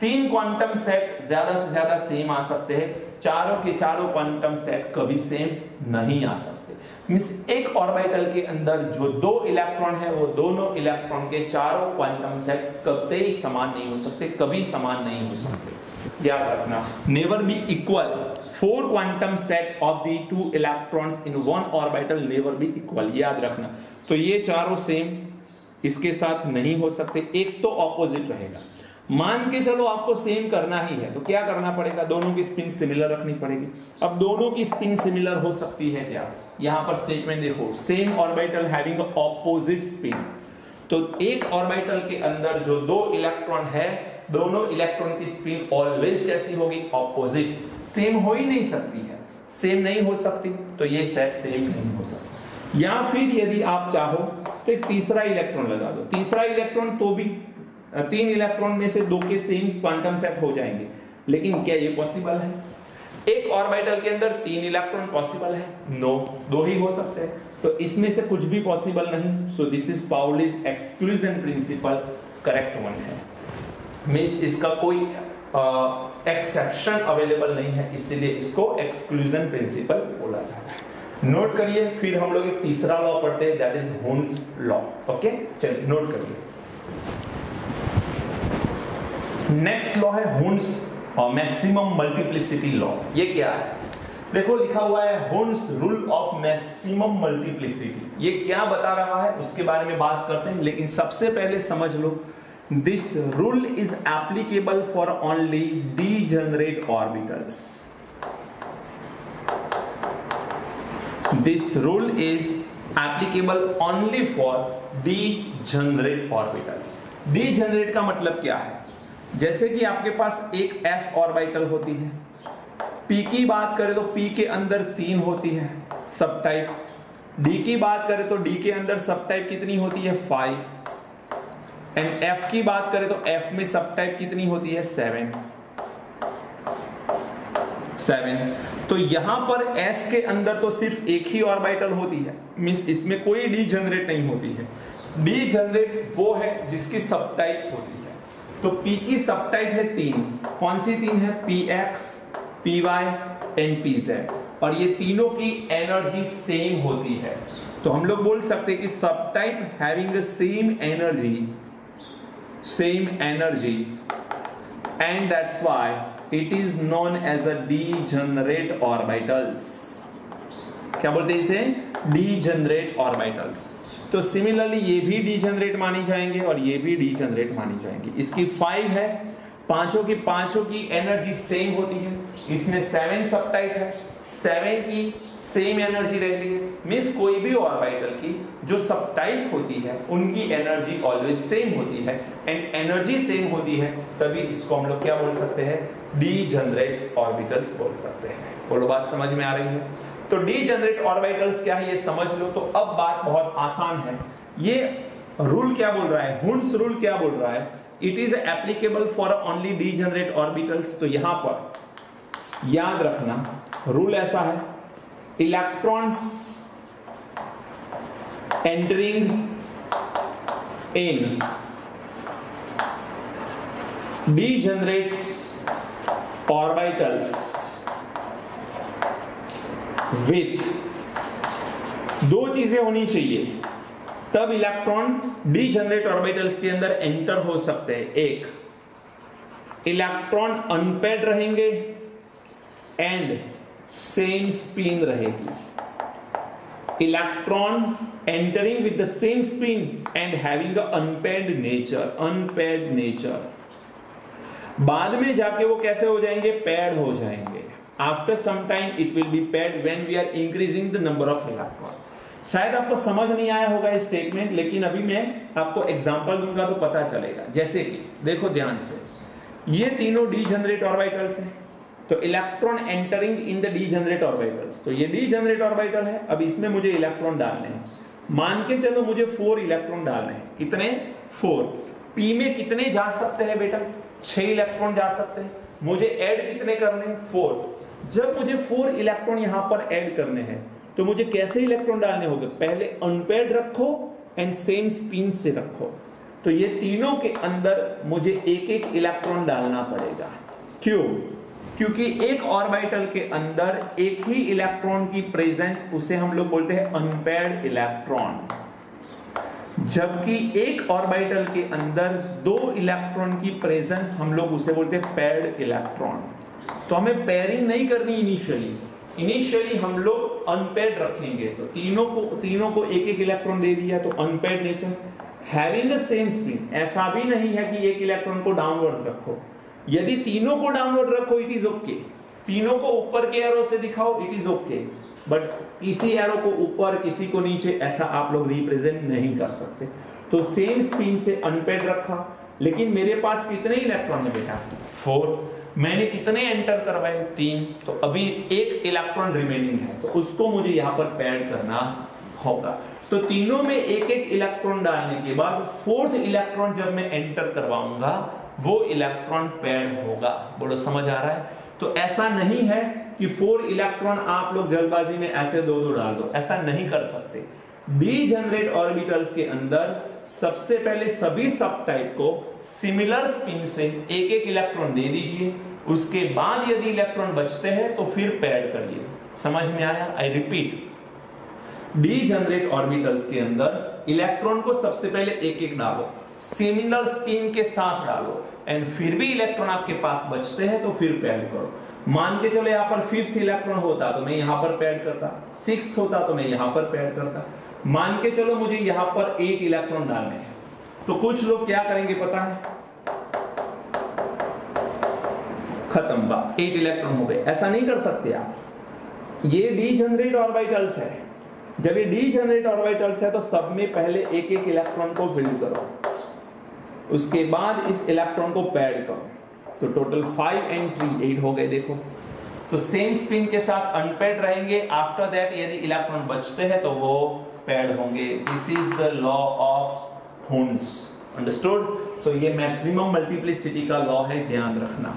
3 क्वांटम सेट ज्यादा से ज्यादा सेम आ सकते हैं, चारों के चारों क्वांटम सेट कभी सेम नहीं आ सकते। मींस एक ऑर्बिटल के अंदर जो 2 इलेक्ट्रॉन है वो दोनों इलेक्ट्रॉन के चारों क्वांटम सेट कभी समान नहीं हो सकते, कभी समान नहीं हो सकते। याद रखना, never be equal. 4 quantum set of the 2 electrons in one orbital never be equal, याद रखना। तो ये चारों सेम इसके साथ नहीं हो सकते, एक तो ऑपोजिट रहेगा। मान के चलो आपको सेम करना ही है तो क्या करना पड़ेगा? दोनों की स्पिन सिमिलर रखनी पड़ेगी। अब दोनों की स्पिन सिमिलर हो सकती है क्या? यहां पर स्टेटमेंट देखो, same orbital having opposite spin. तो एक ऑर्बिटल के अंदर जो 2 इलेक्ट्रॉन है, दोनों इलेक्ट्रॉन की स्पिन ऑलवेज कैसी होगी? ऑपोजिट। सेम हो ही नहीं सकती है, सेम नहीं हो सकती, तो ये सेट सेम नहीं हो सकता। या फिर यदि आप चाहो तो एक तीसरा इलेक्ट्रॉन लगा दो। तीसरा इलेक्ट्रॉन तो भी 3 इलेक्ट्रॉन में से 2 के सेम क्वांटम सेट हो जाएंगे, लेकिन क्या ये पॉसिबल है? एक ऑर्बिटल के अंदर 3 इलेक्ट्रॉन पॉसिबल है? नो, 2 ही हो सकते हैं। तो इसमें से कुछ भी पॉसिबल नहीं। So this is Pauli's exclusion principle, correct one है। मींस इसका कोई एक्सेप्शन अवेलेबल नहीं है, इसीलिए इसको एक्सक्लूजन प्रिंसिपल बोला जाता है। नोट करिए। फिर हम लोग एक तीसरा लॉ पढ़ते हैं, that is Hund's law. Okay, चलिए नोट करिए। नेक्स्ट लॉ है हुन्स मैक्सिमम मल्टीप्लिसिटी लॉ। ये क्या है? देखो लिखा हुआ है Hund's rule of maximum multiplicity. ये क्या बता रहा है उसके बारे में बात करते हैं, लेकिन सबसे पहले समझ लो, this rule is applicable for only degenerate orbitals. This rule is applicable only for degenerate orbitals. Degenerate का मतलब क्या है? जैसे कि आपके पास एक s ऑर्बिटल होती है, p की बात करें तो p के अंदर 3 होती है सब टाइप, d की बात करें तो d के अंदर सब टाइप कितनी होती है 5, एंड f की बात करें तो f में सब टाइप कितनी होती है 7। तो यहां पर s के अंदर तो सिर्फ एक ही ऑर्बिटल होती है, मींस इसमें कोई डीजेनरेट नहीं होती है। डीजेनरेट वो है जिसकी सब टाइप्स होती है। तो p की सब टाइप है 3, कौन सी 3 है? px, py एंड pz, और ये तीनों की एनर्जी सेम होती है। तो हम लोग बोल सकते हैं कि सब type having the same energies and that's why it is known as a degenerate orbitals। क्या बोलते हैं इसे? degenerate orbitals। तो सिमिलरली ये भी डीजेनरेट मानी जाएंगे और ये भी डीजेनरेट मानी जाएंगी। इसकी 5 है, पांचों की एनर्जी सेम होती है। इसमें 7 सब टाइप है, 7 की सेम एनर्जी रहती है, मींस कोई भी ऑर्बिटल की जो सब टाइप होती है उनकी एनर्जी ऑलवेज सेम होती है, एंड एनर्जी सेम होती है तभी इसको हम लोग क्या बोल सकते हैं? डीजेनरेट ऑर्बिटल्स बोल सकते हैं। बोलो बात समझ में आ रही है? तो डीजेनरेट ऑर्बिटल्स क्या है ये समझ लो। तो अब बात बहुत आसान है। ये रूल क्या बोल रहा है? हुंस रूल क्या बोल रहा है? It is applicable for only degenerate orbitals. तो यहां पर याद रखना रूल ऐसा है, electrons entering in degenerates orbitals with, दो चीजें होनी चाहिए तब इलेक्ट्रॉन डीजेनरेट ऑर्बिटल्स के अंदर एंटर हो सकते हैं। एक, इलेक्ट्रॉन अनपेड रहेंगे एंड सेम स्पिन रहेगी। Electron entering with the same spin and having a unpaired nature. बाद में जाके वो कैसे हो जाएंगे? पेड हो जाएंगे। After some time it will be paired when we are increasing the number of electron. शायद आपको समझ नहीं आया होगा इस स्टेटमेंट, लेकिन अभी मैं आपको एग्जांपल दूंगा तो पता चलेगा। जैसे कि देखो ध्यान से, ये तीनों डीजेनरेट ऑर्बिटल्स हैं, तो electron entering in the degenerate orbitals, तो ये डीजेनरेट ऑर्बिटल है। अब इसमें मुझे इलेक्ट्रॉन डालने हैं, मान के चलो मुझे 4 इलेक्ट्रॉन डालने हैं। कितने? 4। p में कितने जा सकते हैं बेटा? 6 इलेक्ट्रॉन जा सकते हैं। मुझे ऐड कितने करने? 4। जब मुझे 4 इलेक्ट्रॉन यहां पर ऐड करने हैं तो मुझे कैसे इलेक्ट्रॉन डालने होंगे? पहले अनपेड रखो एंड सेम स्पिन से रखो। तो ये तीनों के अंदर मुझे एक एक इलेक्ट्रॉन डालना पड़ेगा। क्यों? क्योंकि एक ऑर्बिटल के अंदर एक ही इलेक्ट्रॉन की प्रेजेंस, उसे हम लोग बोलते हैं अनपेड इलेक्ट्रॉन, जबकि एक ऑर्बिटल के अंदर 2 इलेक्ट्रॉन की प्रेजेंस हम लोग उसे बोलते हैं पेयर्ड इलेक्ट्रॉन। तो हमें पेयरिंग नहीं करनी इनिशियली हम लोग अनपेड रखेंगे। तो तीनों को एक एक इलेक्ट्रॉन दे दिया, तो unpaired nature, having the same spin. ऐसा भी नहीं है कि एक इलेक्ट्रॉन को डाउनवर्ड रखो। यदि तीनों को डाउनवर्ड रखो इट इज ओके, तीनों को ऊपर के एरो से दिखाओ इट इज ओके, बट किसी एरो को ऊपर किसी को नीचे ऐसा आप लोग रिप्रेजेंट नहीं कर सकते। तो सेम स्पिन से अनपेड रखा, लेकिन मेरे पास कितने इलेक्ट्रॉन है बेटा? 4। मैंने कितने एंटर करवाए? 3। तो अभी एक इलेक्ट्रॉन रिमेनिंग है, तो उसको मुझे यहां पर पेड करना होगा। तो तीनों में एक एक इलेक्ट्रॉन डालने के बाद 4th इलेक्ट्रॉन जब मैं एंटर करवाऊंगा वो इलेक्ट्रॉन पेड होगा। बोलो समझ आ रहा है? तो ऐसा नहीं है कि 4 इलेक्ट्रॉन आप लोग जल्दबाजी में ऐसे दो डाल दो, ऐसा नहीं कर सकते। डीजेनरेट ऑर्बिटल्स के अंदर सबसे पहले सभी सब टाइप को सिमिलर स्पिन से एक एक इलेक्ट्रॉन दे दीजिए, उसके बाद यदि इलेक्ट्रॉन बचते हैं तो फिर पेड करिए। समझ में आया? आई रिपीट, डीजेनरेट ऑर्बिटल्स के अंदर इलेक्ट्रॉन को सबसे पहले एक एक डालो, सिमिलर स्पिन के साथ डालो, एंड फिर भी इलेक्ट्रॉन आपके पास बचते हैं तो फिर पेड करो। मान के चलो यहां पर 5th इलेक्ट्रॉन होता तो मैं यहां पर पेड करता, 6th होता तो मैं यहां पर पेड करता। मान के चलो मुझे यहां पर 8 इलेक्ट्रॉन डालने हैं, तो कुछ लोग क्या करेंगे पता है? खत्म, बात, 8 इलेक्ट्रॉन हो गए। ऐसा नहीं कर सकते आप। ये डीजेनरेट ऑर्बिटल्स है, जब ये डीजेनरेट ऑर्बिटल्स है तो सब में पहले एक एक इलेक्ट्रॉन को फिल करो, उसके बाद इस इलेक्ट्रॉन को पैड करो, तो टोटल 5 and 3 8 हो गए। देखो तो सेम स्पिन के साथ अनपैड रहेंगे, आफ्टर दैट यदि इलेक्ट्रॉन बचते हैं तो वो पैड होंगे। This is the law of हुंस, understood. तो ये मैक्सिमम मल्टीप्लिसिटी का लॉ है, ध्यान रखना।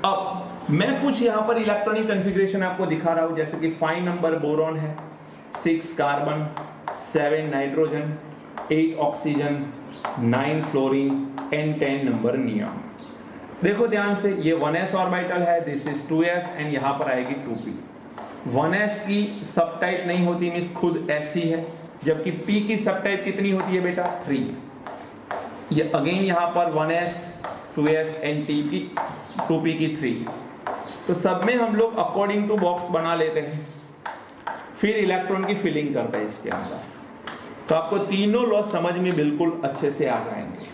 अब मैं कुछ यहाँ पर इलेक्ट्रॉनिक कॉन्फ़िगरेशन आपको दिखा रहा हूँ, जैसे कि 5 नंबर बोरॉन है, 6 carbon, 7 nitrogen, 8 oxygen, 9 fluorine and 10 number neon. देखो ध्यान से, ये 1s ऑर्बिटल है, दिस इज 2s एंड यहाँ पर आएगी 2p। 1s की सब टाइप नहीं होती, मींस खुद s ही है, जबकि p की सब टाइप कितनी होती है बेटा? 3। ये अगेन यहाँ पर 1s 2s एंड 2p की 3। तो सब में हम लोग अकॉर्डिंग टू बॉक्स बना लेते हैं, फिर इलेक्ट्रॉन की फिलिंग करते हैं इसके अंदर। तो आपको तीनों लॉ समझ में बिल्कुल अच्छे से आ जाएंगे।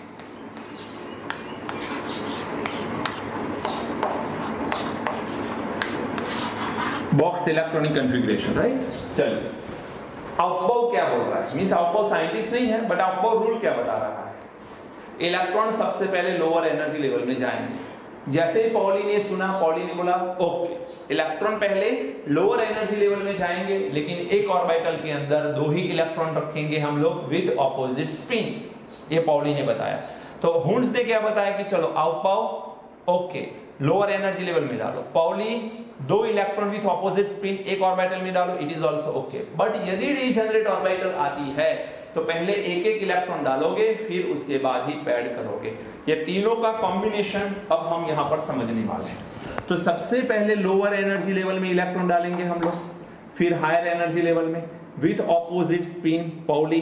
Box electronic configuration, right. चलिए, आउटबाउ क्या बोल रहा है? मींस आउटबाउ साइंटिस्ट नहीं है, बट आउटबाउ रूल क्या बता रहा है? इलेक्ट्रॉन सबसे पहले लोअर एनर्जी लेवल में जाएंगे। जैसे ही पॉली ने सुना, पॉली ने बोला ओके, इलेक्ट्रॉन पहले लोअर एनर्जी लेवल में जाएंगे, लेकिन एक ऑर्बिटल के अंदर 2 ही इलेक्ट्रॉन रखेंगे हम लोग विद ऑपोजिट स्पिन, ये पॉली ने बताया। तो हुंस ने क्या बताया कि चलो आउटबाउ ओके, लोअर एनर्जी लेवल में डालो। Poly 2 electron with opposite spin एक ऑर्बिटल में डालो, it is also okay. But यदि डीजेनरेट ऑर्बिटल आती है तो पहले एक एक इलेक्ट्रॉन डालोगे, फिर उसके बाद ही पैड करोगे। ये तीनों का कॉम्बिनेशन अब हम यहां पर समझने वाले हैं। तो सबसे पहले लोअर एनर्जी लेवल में इलेक्ट्रॉन डालेंगे हम लोग, फिर हायर एनर्जी लेवल में with opposite spin poly,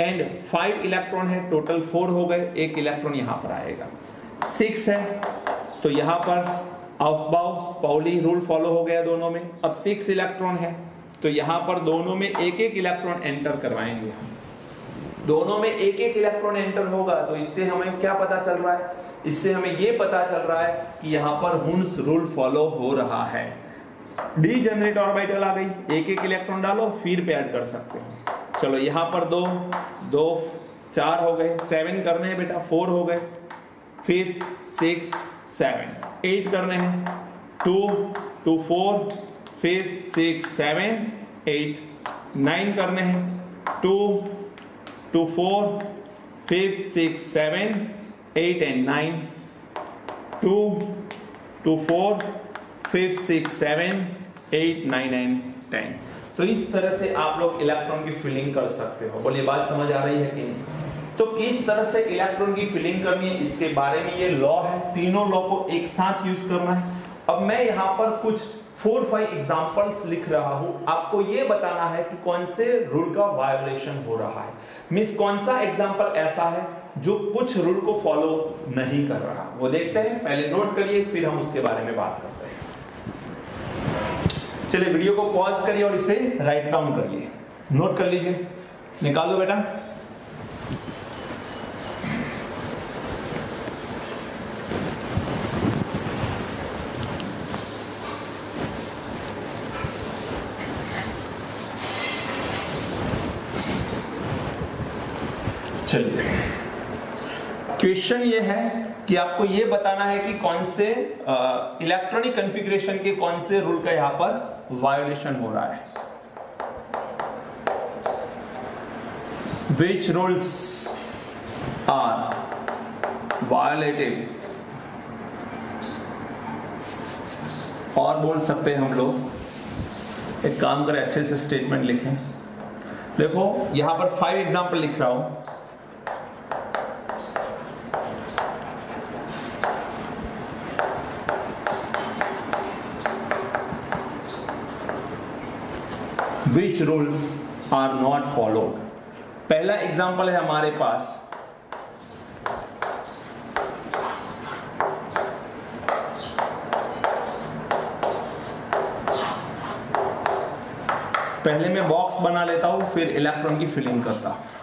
and 5 electron है, टोटल 4 हो गए, एक इलेक्ट्रॉन यहां पर आएगा। 6 है तो यहां पर आउटबाउ पॉली रूल फॉलो हो गया दोनों में। अब 6 इलेक्ट्रॉन है तो यहां पर दोनों में एक एक इलेक्ट्रॉन एंटर करवाएंगे हम। दोनों में एक एक इलेक्ट्रॉन एंटर होगा तो इससे हमें क्या पता चल रहा है? इससे हमें यह पता चल रहा है कि यहां पर हुंस रूल फॉलो हो रहा है। डीजेनरेट ऑर्बिटल आ गई, एक एक इलेक्ट्रॉन डालो फिर पैड कर सकते हो। चलो यहां पर 2 4 हो गए, 7 करने हैं बेटा, 4 हो गए, 5 6 7 8 करने हैं, 2 2 4 5 6 7 8 9 करने हैं, 2 2 4 5 6 7 8 and 9 2 2 4 5 6 7 8 9 and 10। तो इस तरह से आप लोग इलेक्ट्रॉन की फिलिंग कर सकते हो। बोलिए बात समझ आ रही है कि नहीं? तो किस तरह से इलेक्ट्रॉन की फिलिंग करनी है इसके बारे में ये लॉ है, तीनों लॉ को एक साथ यूज करना है। अब मैं यहाँ पर कुछ 4-5 एग्जांपल्स लिख रहा हूं, आपको ये बताना है कि कौन से रूल का वायोलेशन हो रहा है, मींस कौन सा एग्जांपल ऐसा है जो कुछ रूल को फॉलो नहीं कर रहा, वो देखते हैं। पहले नोट करिए, फिर हम उसके बारे में बात करते हैं। चलिए वीडियो को पॉज करिए और इसे राइट डाउन करिए, नोट कर लीजिए, निकाल दो बेटा। चलिए, क्वेश्चन ये है कि आपको ये बताना है कि कौन से इलेक्ट्रॉनिक कॉन्फ़िगरेशन के कौन से रूल का यहां पर वायोलेशन हो रहा है। Which rules are violated, और बोल सकते हैं हम लोग, एक काम करें अच्छे से स्टेटमेंट लिखें। देखो यहां पर 5 एग्जांपल लिख रहा हूं। Which rules are not followed? पहला एग्जांपल है हमारे पास, पहले मैं बॉक्स बना लेता हूं, फिर इलेक्ट्रॉन की फिलिंग करता हूं।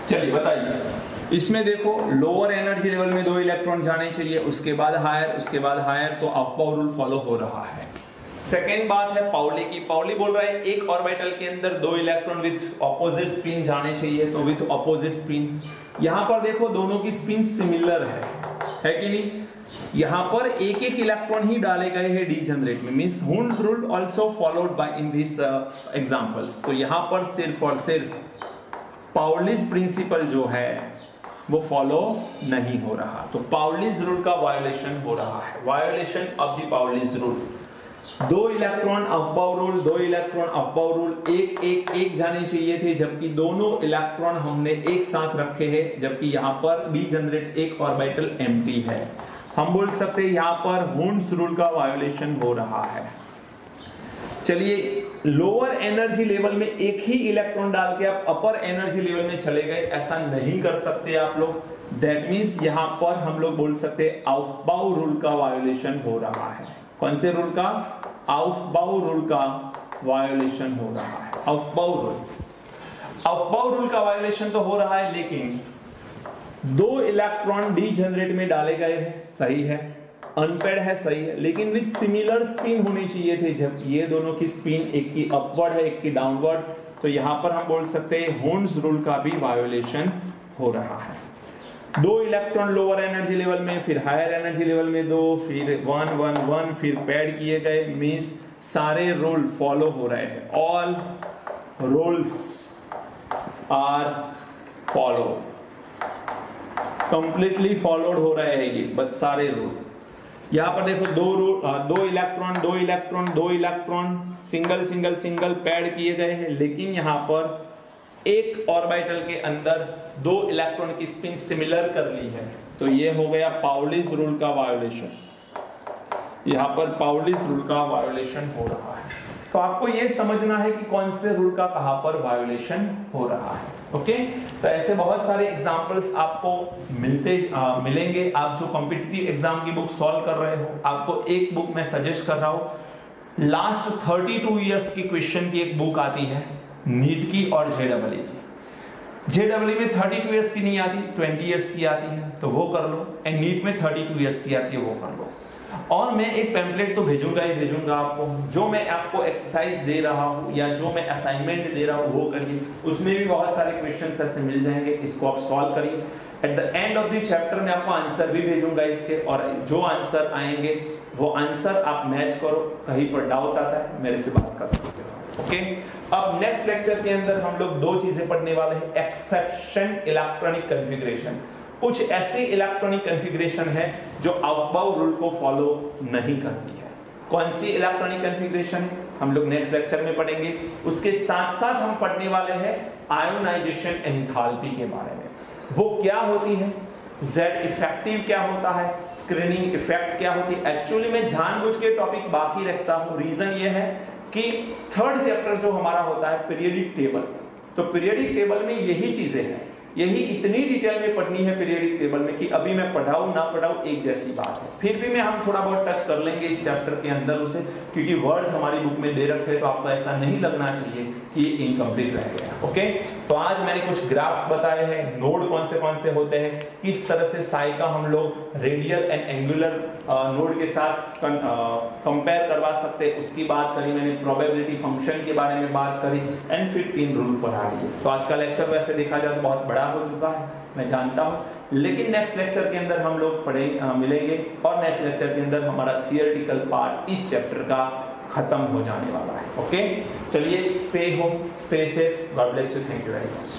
चलिए बताइए, इसमें देखो लोअर एनर्जी लेवल में 2 इलेक्ट्रॉन जाने चाहिए, उसके बाद हायर, उसके बाद हायर, तो अफबाउ रूल फॉलो हो रहा है। सेकेंड बात है पाउली की। पाउली बोल रहा है एक ऑर्बिटल के अंदर 2 इलेक्ट्रॉन विथ ऑपोजिट स्पिन जाने चाहिए, तो विथ ऑपोजिट स्पिन। यहां पर देखो दोनों की स्पिन सिमिलर है कि नहीं? यहां पर एक एक इलेक्ट्रॉन ही डाले गए हैं डीजनरेट में, means Hund rule also followed by in this examples. तो यहां पर सिर्फ और सिर्फ पाउलीज प्रिंसिपल जो है वो फॉलो नहीं हो रहा, तो पाउलीज रूल का वायोलेशन हो रहा है, violation of the Pauli's rule. 2 electron Aufbau rule, 2 electron Aufbau rule, एक जाने चाहिए थे, जबकि दोनों इलेक्ट्रॉन हमने एक साथ रखे हैं, जबकि यहाँ पर डीजनरेट एक ऑर्बिटल एम्प्टी है। हम बोल सकते हैं यहाँ पर हुंड्स रूल का वायोलेशन हो रहा है। चलिए, लोअर एनर्जी लेवल में एक ही इलेक्ट्रॉन डाल के आप अपर एनर्जी लेवल में चले गए, ऐसा नहीं कर सकते आप लोग। दैट मींस यहाँ पर हम लोग बोल सकते हैं अफबाउ रूल का वायोलेशन हो रहा है। कौन से रूल का? अफबाउ रूल का वायोलेशन हो रहा है। अफबाउ रूल का वायोलेशन तो हो रहा है, लेकिन 2 इलेक्ट्रॉन डीजनरेट में डाले गए हैं, सही है, अनपेड है, सही है, लेकिन विद सिमिलर स्पिन होने चाहिए थे। जब ये दोनों की स्पिन, एक की अपवर्ड है एक की डाउनवर्ड, तो यहां पर हम बोल सकते हैं हुंड्स रूल का भी वायोलेशन हो रहा है। 2 इलेक्ट्रॉन लोअर एनर्जी लेवल में, फिर हायर एनर्जी लेवल में 2, फिर 1 1 1, फिर पैड किए गए, मींस सारे रूल फॉलो हो रहे हैं। All rules are follow, completely followed हो रहे हैं ये बस सारे रूल। यहां पर देखो 2 इलेक्ट्रॉन सिंगल पैड किए गए हैं, लेकिन यहां पर एक ऑर्बिटल के अंदर 2 इलेक्ट्रॉन की स्पिन सिमिलर कर ली है, तो ये हो गया पाउलीज रूल का वायोलेशन। यहां पर पाउलीज रूल का वायोलेशन हो रहा है। तो आपको ये समझना है कि कौन से रूल का कहां पर वायोलेशन हो रहा है। ओके, तो ऐसे बहुत सारे एग्जांपल्स आपको मिलेंगे। आप जो कॉम्पिटिटिव एग्जाम की बुक सॉल्व कर रहे हो, आपको एक बुक मैं सजेस्ट कर रहा हूं, लास्ट 32 इयर्स की क्वेश्चन की एक बुक आती है नीट की और जेडब्ल्यू की। जेडब्ल्यू में 32 इयर्स की नहीं आती, 20 इयर्स की आती है, तो वो कर लो, एंड नीट में 32 इयर्स की आती है, वो कर लो। और मैं एक पैम्पलेट तो भेजूंगा ही भेजूंगा आपको, जो मैं आपको एक्सरसाइज दे रहा हूं या जो मैं असाइनमेंट दे रहा हूं वो करिए, उसमें भी बहुत सारे क्वेश्चंस ऐसे मिल जाएंगे, इसको आप सॉल्व करिए। At the end of the chapter में आपको आंसर भी भेजूंगा इसके, और जो आंसर आएंगे वो आंसर आप मैच करो, कहीं पर डाउट आता है मेरे से बात कर सकते हो। ओके, अब नेक्स्ट लेक्चर के अंदर हम लोग 2 चीजें पढ़ने वाले हैं। एक्सेप्शन इलेक्ट्रॉनिक कॉन्फ़िगरेशन, कुछ ऐसी इलेक्ट्रॉनिक कॉन्फ़िगरेशन है जो अफबाउ रूल को फॉलो नहीं करती है। कौन सी इलेक्ट्रॉनिक कॉन्फ़िगरेशन है हम लोग नेक्स्ट लेक्चर में पढ़ेंगे। उसके साथ साथ हम पढ़ने वाले हैं आयोनाइजेशन एंथैल्पी के बारे में, वो क्या होती है, Z इफेक्टिव क्या होता है, स्क्रीनिंग इफेक्ट क्या होती है। एक्चुअली मैं जानबूझ के टॉपिक बाकी रखता हूं, रीजन ये है कि 3rd चैप्टर जो हमारा होता है पीरियडिक टेबल, तो पीरियडिक टेबल में यही चीजें हैं, यही इतनी डिटेल में पढ़नी है पीरियडिक टेबल में कि अभी मैं पढ़ाऊं ना पढ़ाऊं एक जैसी बात है। फिर भी मैं हम थोड़ा बहुत टच कर लेंगे इस चैप्टर के अंदर उसे, क्योंकि वर्ड्स हमारी बुक में दे रखे हैं, तो आपको ऐसा नहीं लगना चाहिए कि इनकम्प्लीट रह गया। ओके, तो आज मैंने कुछ ग्राफ्स बताए हैं, नोड कौन से होते हैं, किस तरह से साई का हम लोग रेडियल एंड एंगुलर नोड के साथ कंपेयर करवा सकते हैं, उसकी बात करी मैंने, प्रोबेबिलिटी फंक्शन के बारे में बात करी, एंड फिर 3 रूल पढ़ा दिए। तो आज का लेक्चर वैसे देखा जाए तो बहुत बड़ा हो चुका है, मैं जानता हूं, लेकिन नेक्स्ट लेक्चर के अंदर हम लोग मिलेंगे, और नेक्स्ट लेक्चर के अंदर हमारा थियोरेटिकल पार्ट इस चैप्टर का खत्म हो जाने वाला है। ओके, चलिए, stay home, stay safe, God bless you, thank you very much.